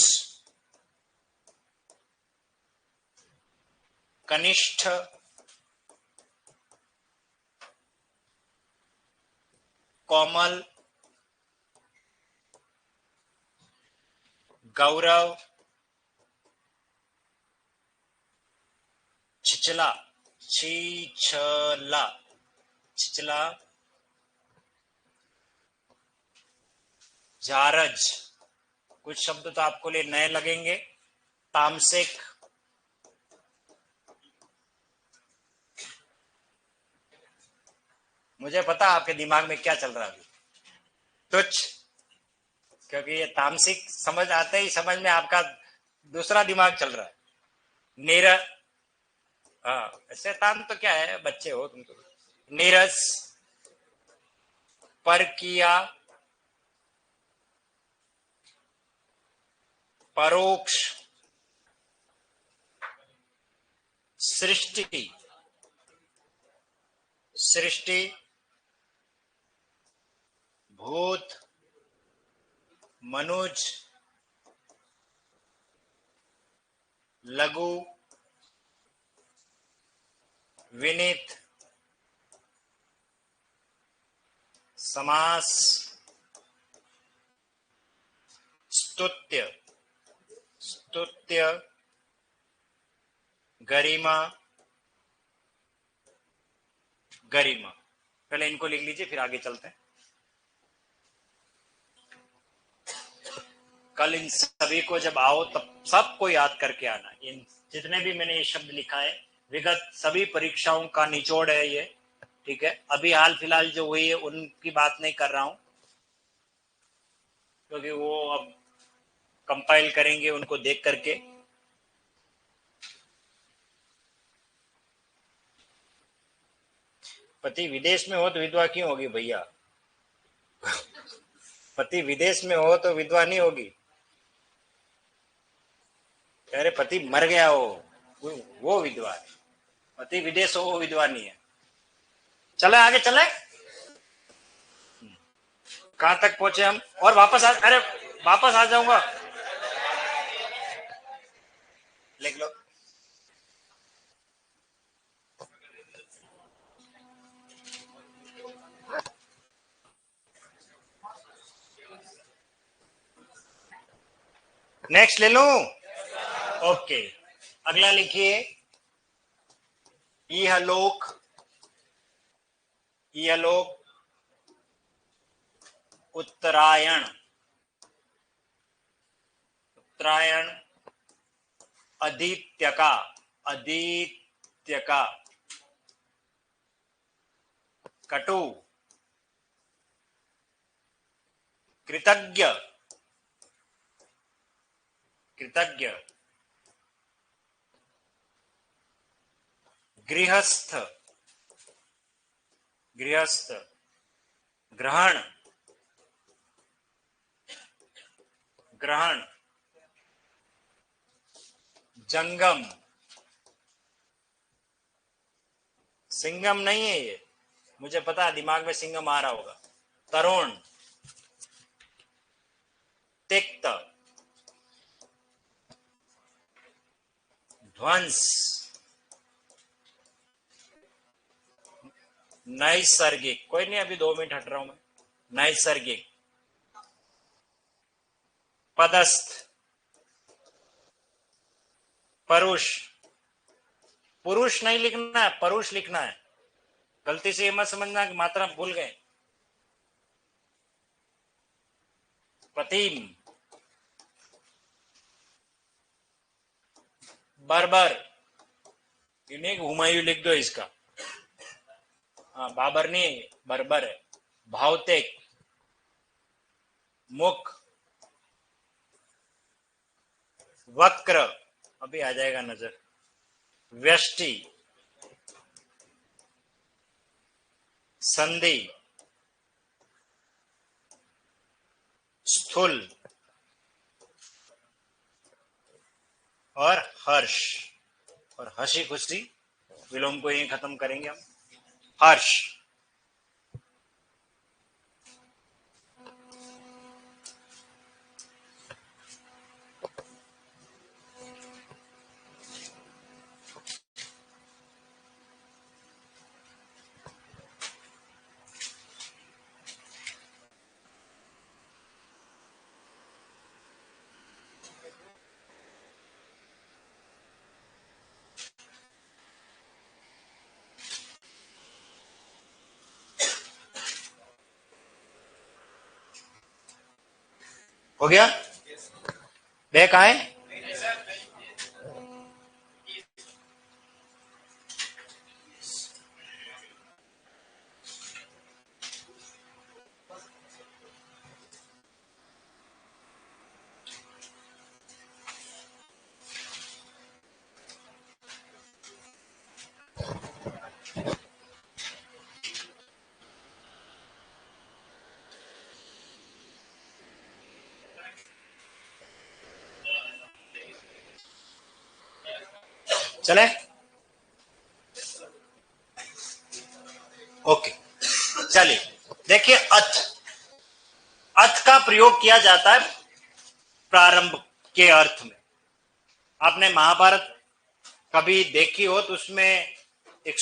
कनिष्ठ, कोमल, गौरव, छिछला, छीछला, छिचला, जारज, कुछ शब्द तो आपको लिए नए लगेंगे। तामसिक, मुझे पता आपके दिमाग में क्या चल रहा है अभी, तुच्छ, क्योंकि ये तामसिक समझ आते ही समझ में आपका दूसरा दिमाग चल रहा है। नीर, हाँ शैतान तो क्या है, बच्चे हो तुम तो। नीरस, परकिया, परोक्ष, सृष्टि, सृष्टि, भूत, मनुज, लघु, विनीत, समास, स्तुत्य, स्तुत्य, गरिमा, गरिमा। पहले इनको लिख लीजिए फिर आगे चलते हैं। कल इन सभी को जब आओ तब सबको याद करके आना। इन जितने भी मैंने ये शब्द लिखा है विगत सभी परीक्षाओं का निचोड़ है ये, ठीक है। अभी हाल फिलहाल जो हुई है उनकी बात नहीं कर रहा हूं, क्योंकि वो अब कंपाइल करेंगे उनको देख करके। पति विदेश में हो तो विधवा क्यों होगी भैया? पति विदेश में हो तो विधवा नहीं होगी। अरे पति मर गया हो वो विधवा है, पति विदेश हो वो विधवा नहीं है। चले आगे चले, कहां तक पहुंचे हम? और वापस आ, अरे वापस आ जाऊंगा, लिख लो। नेक्स्ट ले लूं? ओके, अगला लिखिए इहलोक, इहलोक, उत्तरायण, उत्तरायण, अदित्य का, अदित्य का, कटु, कृतज्ञ, कृतज्ञ, गृहस्थ, गृहस्थ, ग्रहण, ग्रहण, जंगम, सिंगम नहीं है ये, मुझे पता है दिमाग में सिंगम आ रहा होगा। तरुण, तिक्त, ध्वंस, नैसर्गिक, कोई नहीं अभी 2 मिनट हट रहा हूं मैं। नैसर्गिक, पदस्थ, परुष, पुरुष नहीं लिखना है, परुष लिखना है। गलती से ये मत समझना कि मात्रा भूल गए। प्रतिम, बर्बर, इन्हें हुमायूं लिख दो इसका, हाँ बाबर नहीं बर्बर है। भौतिक, मुख, वक्र, अभी आ जाएगा नजर, व्यष्टि, संधि, स्थूल और हर्ष, और हंसी खुशी विलोम को यही खत्म करेंगे हम। हर्ष, हो गया? बे कहाँ है? चले? ओके, चलिए देखिए, अथ अथ का प्रयोग किया जाता है प्रारंभ के अर्थ में। आपने महाभारत कभी देखी हो तो उसमें एक,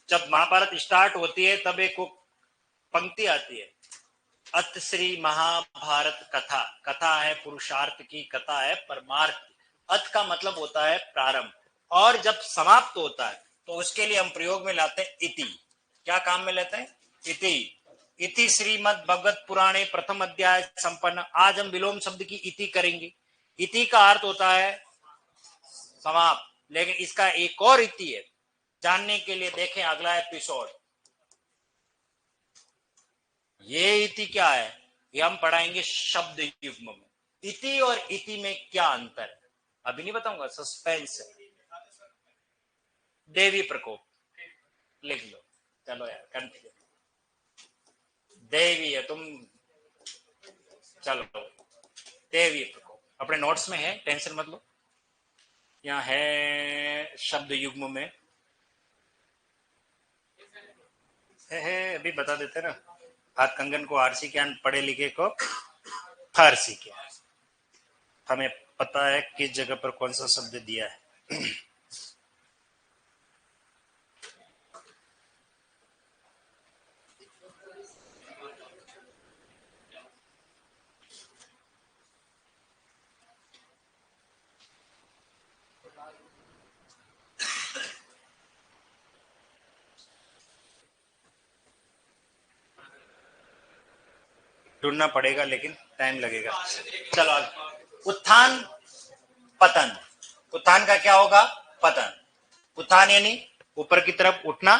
जब महाभारत स्टार्ट होती है तब एक पंक्ति आती है, अथ श्री महाभारत कथा। कथा है पुरुषार्थ की, कथा है परमार्थ की। अथ का मतलब होता है प्रारंभ, और जब समाप्त होता है तो उसके लिए हम प्रयोग में लाते हैं इति। क्या काम में लेते हैं? इति। इति श्रीमद् भगवत पुराणे प्रथम अध्याय संपन्न। आज हम विलोम शब्द की इति करेंगे। इति का अर्थ होता है समाप्त, लेकिन इसका एक और इति है, जानने के लिए देखें अगला एपिसोड। ये इति क्या है, ये हम पढ़ाएंगे शब्द युग्म में। इति और इति में क्या अंतर है अभी नहीं बताऊंगा, सस्पेंस है। देवी प्रकोप लिख लो, चलो यार कंटिन्यू। देवी है तुम, चलो देवी प्रकोप अपने नोट्स में है, टेंशन मत लो। यहाँ है शब्द युग्म में है, अभी बता देते ना। हाथ कंगन को आरसी ज्ञान, पढ़े लिखे को फारसी ज्ञान। हमें पता है किस जगह पर कौन सा शब्द दिया है। ढूंढना पड़ेगा, लेकिन टाइम लगेगा। चलो उत्थान पतन। उत्थान का क्या होगा? पतन। उत्थान यानी ऊपर की तरफ उठना,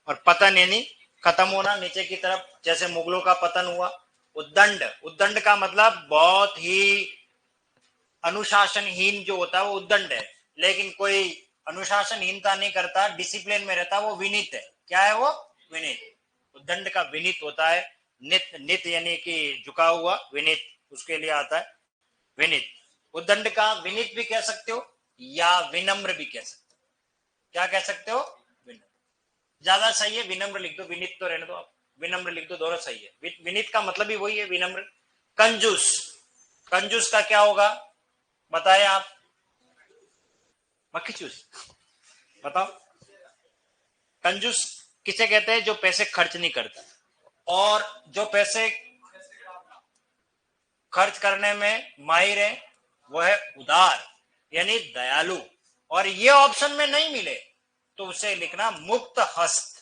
और पतन यानी खत्म होना, नीचे की तरफ, जैसे मुगलों का पतन हुआ। उद्दंड, उद्दंड का मतलब बहुत ही अनुशासनहीन जो होता है वो उद्दंड है, लेकिन कोई अनुशासनहीनता नहीं करता, डिसिप्लिन में रहता, वो विनीत है। क्या है वो? विनीत। उद्दंड का विनीत होता है। नित, नित यानी कि झुका हुआ, विनीत उसके लिए आता है विनीत। उद्दंड का विनीत भी कह सकते हो या विनम्र भी कह सकते हो। क्या कह सकते हो? विनम्र ज्यादा सही है, विनम्र लिख दो, विनीत तो रहने दो आप, विनम्र लिख दो, दोनों सही है। विनीत का मतलब भी वही है, विनम्र। कंजूस, कंजूस का क्या होगा बताए आप? मक्खी चूस, बताओ। कंजूस किसे कहते हैं? जो पैसे खर्च नहीं करता, और जो पैसे खर्च करने में माहिर है वह है उदार, यानी दयालु। और ये ऑप्शन में नहीं मिले तो उसे लिखना मुक्त हस्त,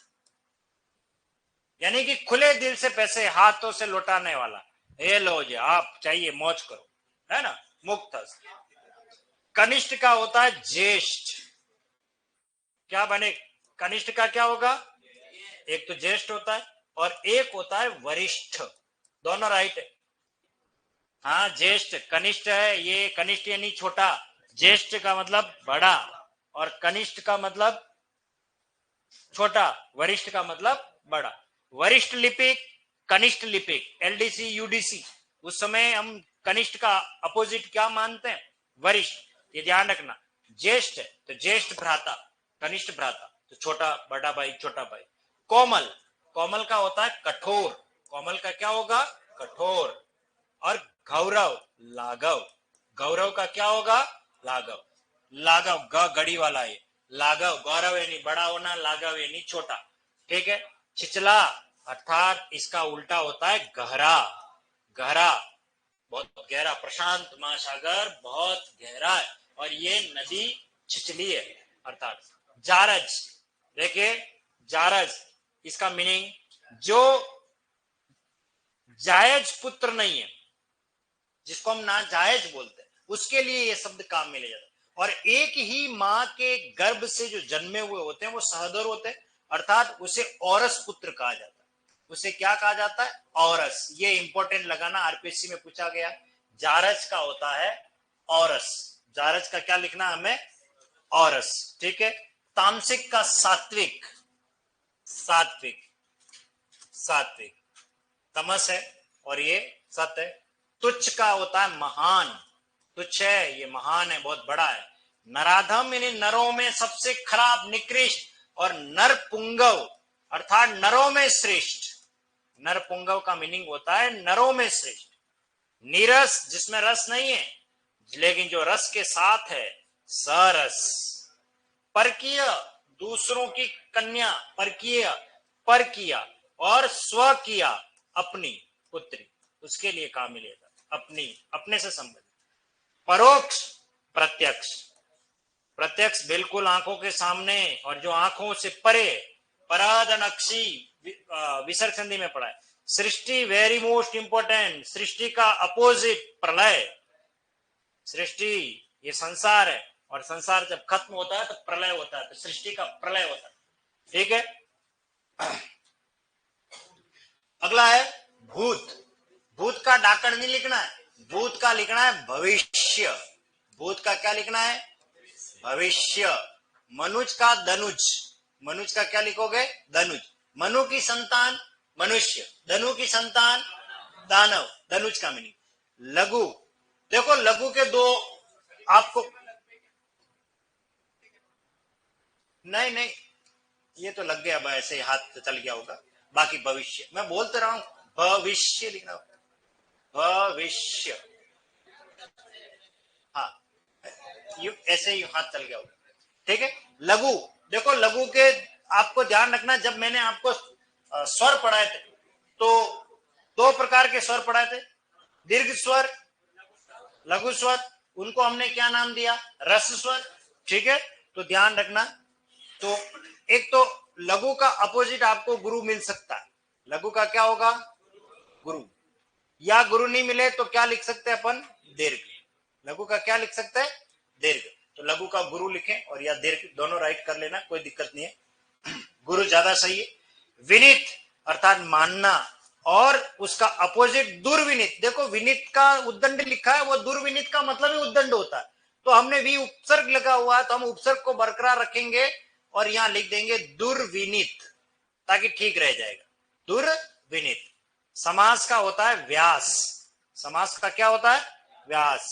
यानी कि खुले दिल से पैसे हाथों से लौटाने वाला। ये लो जी, आप चाहिए मौज करो, है ना, मुक्त हस्त। कनिष्ठ का होता है ज्येष्ठ। क्या बने? कनिष्ठ का क्या होगा? एक तो ज्येष्ठ होता है और एक होता है वरिष्ठ, दोनों राइट है। हाँ, ज्येष्ठ कनिष्ठ है, ये कनिष्ठ यानी छोटा, ज्येष्ठ का मतलब बड़ा, और कनिष्ठ का मतलब छोटा, वरिष्ठ का मतलब बड़ा। वरिष्ठ लिपिक, कनिष्ठ लिपिक, एलडीसी यूडीसी, उस समय हम कनिष्ठ का अपोजिट क्या मानते हैं? वरिष्ठ, ये ध्यान रखना। ज्येष्ठ तो ज्येष्ठ भ्राता, कनिष्ठ भ्राता तो छोटा, बड़ा भाई, छोटा भाई। कोमल, कोमल का होता है कठोर, कोमल का क्या होगा? कठोर। और गौरव, लाघव, गौरव का क्या होगा? लाघव, लाघव गड़ी वाला है। लाघव, गौरव यानी बड़ा होना, लाघव यानी छोटा, ठीक है। छिचला अर्थात इसका उल्टा होता है गहरा, गहरा, बहुत गहरा। प्रशांत महासागर बहुत गहरा है और ये नदी छिचली है, अर्थात। जारज, देखिए जारज, इसका मीनिंग जो जायज पुत्र नहीं है, जिसको हम नाजायज बोलते हैं, उसके लिए ये शब्द काम में ले जाता है। और एक ही माँ के गर्भ से जो जन्मे हुए होते हैं वो सहदर होते हैं, अर्थात उसे औरस पुत्र कहा जाता है। उसे क्या कहा जाता है? औरस। ये इंपॉर्टेंट लगाना, आरपीएससी में पूछा गया। जारज का होता है औरस, जारज का क्या लिखना हमें? औरस, ठीक है। तामसिक का सात्विक, सात्विक, सात्विक, तमस है और ये सत्य है। तुच्छ का होता है महान, तुच्छ है, ये महान है, बहुत बड़ा है। नराधम यानी नरों में सबसे खराब, निकृष्ट। और नरपुंगव अर्थात नरों में श्रेष्ठ। नरपुंगव का मीनिंग होता है नरों में श्रेष्ठ। नीरस जिसमें रस नहीं है, लेकिन जो रस के साथ है, सरस। परकीय दूसरों की कन्या, परकीय, परकिया। और स्वकिया अपनी पुत्री, उसके लिए काम मिलेगा, अपनी, अपने से संबंधित। परोक्ष, प्रत्यक्ष, प्रत्यक्ष बिल्कुल आंखों के सामने और जो आंखों से परे, परादनक्षी, विसर्ग संधि में पड़ा है। सृष्टि वेरी मोस्ट इंपॉर्टेंट, सृष्टि का अपोजिट प्रलय। सृष्टि ये संसार है और संसार जब खत्म होता है तो प्रलय होता है, तो सृष्टि का प्रलय होता है, ठीक है। अगला है भूत। भूत का डाकण नहीं लिखना है, भूत का लिखना है भविष्य। भूत का क्या लिखना है? भविष्य। मनुज का धनुज, मनुज का क्या लिखोगे? धनुज। मनु की संतान मनुष्य, धनु की संतान दानव, धनुज का मीनिंग। लघु, देखो लघु के दो आपको, नहीं नहीं ये तो लग गया, ऐसे हाथ चल गया होगा। बाकी भविष्य, मैं बोलते रहा हूं, भविष्य लिखना, भविष्य, हाँ यू ऐसे ही हाथ चल गया होगा, ठीक है। लघु, देखो लघु के आपको ध्यान रखना, जब मैंने आपको स्वर पढ़ाए थे तो दो प्रकार के स्वर पढ़ाए थे, दीर्घ स्वर, लघु स्वर। उनको हमने क्या नाम दिया? रस स्वर, ठीक है। तो ध्यान रखना, तो एक तो लघु का अपोजिट आपको गुरु मिल सकता है। लघु का क्या होगा? गुरु। या गुरु नहीं मिले तो क्या लिख सकते हैं अपन? दीर्घ। लघु का क्या लिख सकते हैं? दीर्घ। तो लघु का गुरु लिखें और या दीर्घ, दोनों राइट कर लेना, कोई दिक्कत नहीं है, गुरु ज्यादा सही है। विनित अर्थात मानना, और उसका अपोजिट दुर्विनित। देखो विनित का उद्दंड लिखा है, वो दुर्विनित का मतलब ही उद्दंड होता है। तो हमने भी उपसर्ग लगा हुआ है तो हम उपसर्ग को बरकरार रखेंगे और यहां लिख देंगे दुर्विनित, ताकि ठीक रह जाएगा, दुर्विनित। समास का होता है व्यास, समास का क्या होता है? व्यास।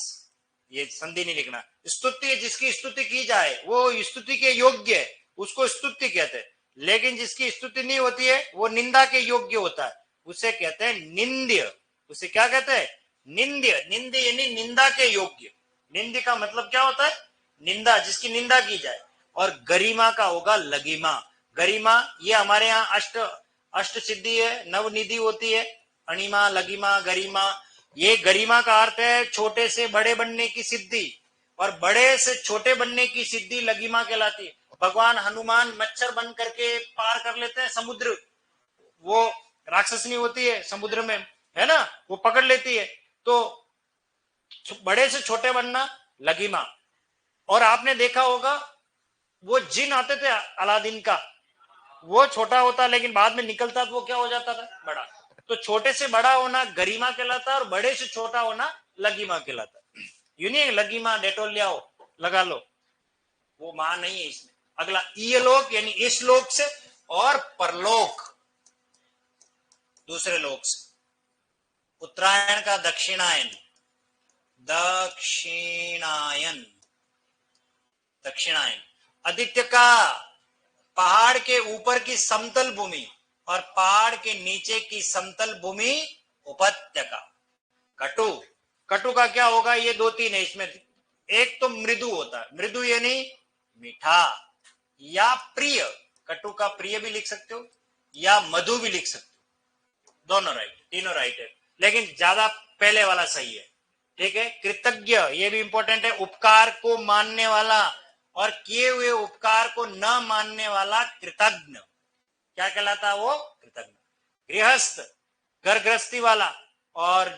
ये संधि नहीं लिखना। स्तुति, जिसकी स्तुति की जाए वो स्तुति के योग्य है, उसको स्तुति कहते हैं। लेकिन जिसकी स्तुति नहीं होती है वो निंदा के योग्य होता है, उसे कहते हैं निंद्य। उसे क्या कहते हैं? निंद्य। निंद्य यानी निंदा के योग्य। निंद्य का मतलब क्या होता है? निंदा, जिसकी निंदा की जाए। और गरिमा का होगा लगिमा। गरिमा ये हमारे यहाँ अष्ट सिद्धि है, नवनिधि होती है, अणिमा, लगिमा, गरिमा। ये गरिमा का अर्थ है छोटे से बड़े बनने की सिद्धि, और बड़े से छोटे बनने की सिद्धि लगिमा कहलाती है। भगवान हनुमान मच्छर बन करके पार कर लेते हैं समुद्र, वो राक्षसनी होती है समुद्र में, है ना, वो पकड़ लेती है। तो बड़े से छोटे बनना लगिमा। और आपने देखा होगा वो जिन आते थे अलादीन का, वो छोटा होता लेकिन बाद में निकलता तो वो क्या हो जाता था? बड़ा। तो छोटे से बड़ा होना गरिमा कहलाता है और बड़े से छोटा होना लगिमा कहलाता है। यूनियन लगिमा, डेटोल ले आओ लगा लो, वो मां नहीं है इसमें। अगला ईयलोक यानी इस लोक से, और परलोक दूसरे लोक से। उत्तरायण का दक्षिणायन, दक्षिणायन, दक्षिणायन। आदित्य का पहाड़ के ऊपर की समतल भूमि और पहाड़ के नीचे की समतल भूमि उपत्यका। कटु, कटु का क्या होगा? ये दो तीन है इसमें। एक तो मृदु होता है, मृदु यानी मीठा, या प्रिय, कटु का प्रिय भी लिख सकते हो या मधु भी लिख सकते हो, दोनों राइट, तीनों राइट है, लेकिन ज्यादा पहले वाला सही है, ठीक है। कृतज्ञ ये भी इंपॉर्टेंट है, उपकार को मानने वाला, और किए हुए उपकार को न मानने वाला कृतज्ञ, क्या कहलाता है वो? कृतज्ञ। गृहस्थ घर गृहस्थी वाला, और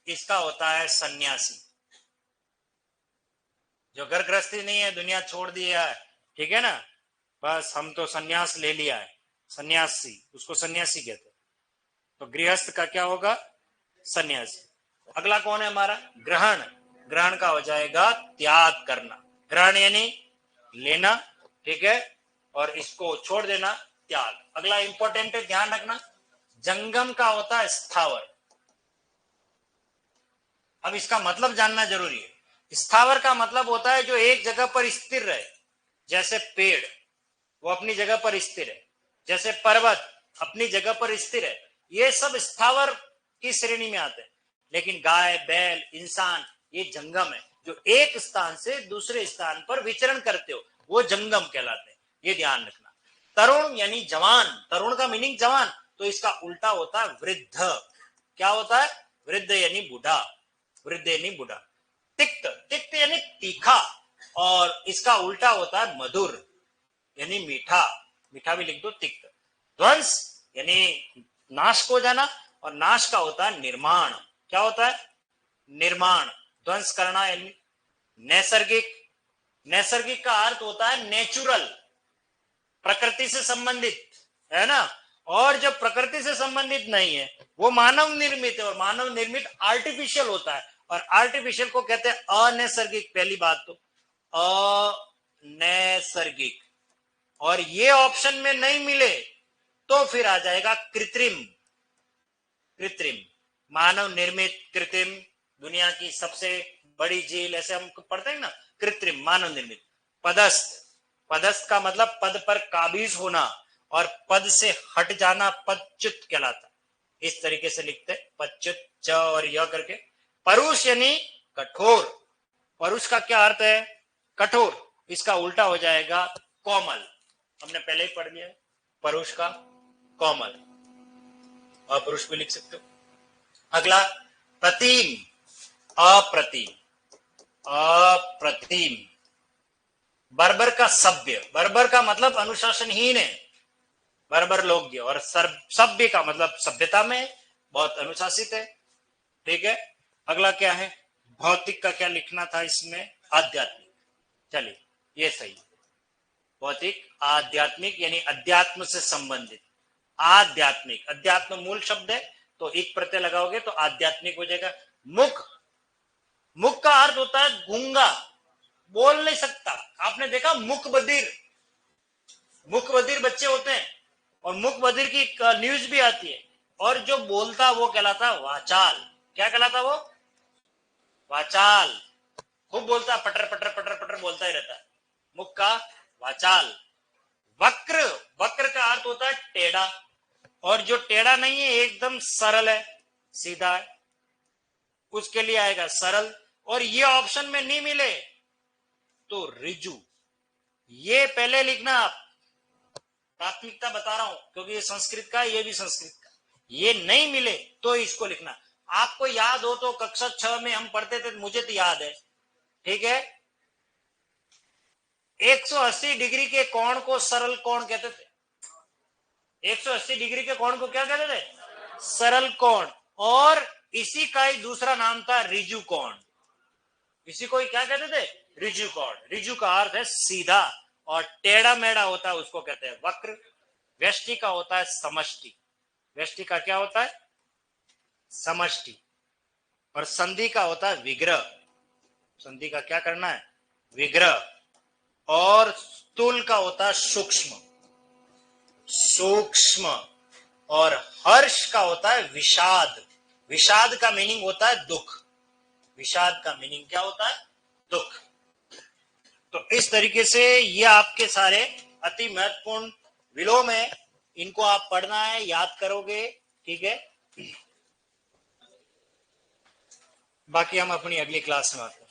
इसका होता है सन्यासी। जो घर गृहस्थी नहीं है, दुनिया छोड़ दिया है, ठीक है ना, बस हम तो सन्यास ले लिया है, सन्यासी, उसको सन्यासी कहते हैं। तो गृहस्थ का क्या होगा? सन्यासी। अगला कौन है हमारा? ग्रहण। ग्रहण का हो जाएगा त्याग करना। ग्रहण यानी लेना, ठीक है, और इसको छोड़ देना, त्याग। अगला इंपॉर्टेंट है, ध्यान रखना, जंगम का होता है स्थावर। अब इसका मतलब जानना जरूरी है। स्थावर का मतलब होता है जो एक जगह पर स्थिर रहे, जैसे पेड़ वो अपनी जगह पर स्थिर है, जैसे पर्वत अपनी जगह पर स्थिर है, ये सब स्थावर की श्रेणी में आते हैं। लेकिन गाय, बैल, इंसान ये जंगम है, जो एक स्थान से दूसरे स्थान पर विचरण करते हो, वो जंगम कहलाते हैं, ये ध्यान रखना। तरुण यानी जवान, तरुण का मीनिंग जवान, तो इसका उल्टा होता है वृद्ध। क्या होता है? वृद्ध यानी बूढ़ा, वृद्ध यानी बूढ़ा। तिक्त, तिक्त यानी तीखा, और इसका उल्टा होता है मधुर यानी मीठा, मीठा भी लिख दो, तिक्त। ध्वंस यानी नाश हो जाना, और नाश का होता है निर्माण। क्या होता है? निर्माण। ध्वंस करना यानी नैसर्गिक। नैसर्गिक का अर्थ होता है नेचुरल, प्रकृति से संबंधित, है ना। और जो प्रकृति से संबंधित नहीं है वो मानव निर्मित है, और मानव निर्मित आर्टिफिशियल होता है, और आर्टिफिशियल को कहते हैं अनैसर्गिक। पहली बात तो अनैसर्गिक, और ये ऑप्शन में नहीं मिले तो फिर आ जाएगा कृत्रिम। कृत्रिम, मानव निर्मित, कृत्रिम, दुनिया की सबसे बड़ी झील, ऐसे हम पढ़ते हैं ना, कृत्रिम, मानव निर्मित। पदस्थ, पदस्थ का मतलब पद पर काबिज होना, और पद से हट जाना पदच्युत कहलाता। इस तरीके से लिखते हैं, पदच्युत, च और य करके। परुष यानी कठोर। परुष का क्या अर्थ है? कठोर। इसका उल्टा हो जाएगा कोमल, हमने पहले ही पढ़ लिया है, परुष का कोमल। अपुरुष भी लिख सकते हो। अगला प्रतिम, अप्रतिम, अप्रतिम। बर्बर का सभ्य, बर्बर का मतलब अनुशासनहीन है, बर्बर लोग। और सभ्य का मतलब सभ्यता में बहुत अनुशासित है, ठीक है। अगला क्या है? भौतिक का क्या लिखना था इसमें? आध्यात्मिक। चलिए ये सही, भौतिक, आध्यात्मिक यानी अध्यात्म से संबंधित। आध्यात्मिक, अध्यात्म मूल शब्द है, तो एक प्रत्यय लगाओगे तो आध्यात्मिक हो जाएगा। मुख, मुख का अर्थ होता है गूंगा, बोल नहीं सकता। आपने देखा मुख बधिर, मुख बधिर बच्चे होते हैं, और मुख बधिर की न्यूज भी आती है, और जो बोलता वो कहलाता वाचाल। क्या कहलाता वो? वाचाल। खूब बोलता, पटर पटर पटर पटर बोलता ही रहता है, मुख का वाचाल। वक्र, वक्र का अर्थ होता है टेढ़ा, और जो टेढ़ा नहीं है एकदम सरल है, सीधा है, उसके लिए आएगा सरल। और ये ऑप्शन में नहीं मिले तो रिजु। ये पहले लिखना आप, प्राथमिकता बता रहा हूं, क्योंकि ये संस्कृत का, ये भी संस्कृत का। ये नहीं मिले तो इसको लिखना। आपको याद हो तो कक्षा 6 में हम पढ़ते थे, मुझे तो याद है, ठीक है। 180 डिग्री के कोण को सरल कोण कहते थे। 180 डिग्री के कोण को क्या कहते थे? सरल कोण। और इसी का ही दूसरा नाम था रिजु कोण। इसी को ही क्या कहते थे? रिजु कोण। रिजु का अर्थ है सीधा, और टेढ़ा मेढ़ा होता है उसको कहते हैं वक्र। व्यष्टि का होता है समष्टि। व्यष्टि का क्या होता है? समष्टि। और संधि का होता है विग्रह। संधि का क्या करना है? विग्रह। और स्थूल का होता है सूक्ष्म, सूक्ष्म। और हर्ष का होता है विषाद। विषाद का मीनिंग होता है दुख। विषाद का मीनिंग क्या होता है? दुख। तो इस तरीके से ये आपके सारे अति महत्वपूर्ण विलोम है, इनको आप पढ़ना है, याद करोगे, ठीक है। बाकी हम अपनी अगली क्लास में आते हैं।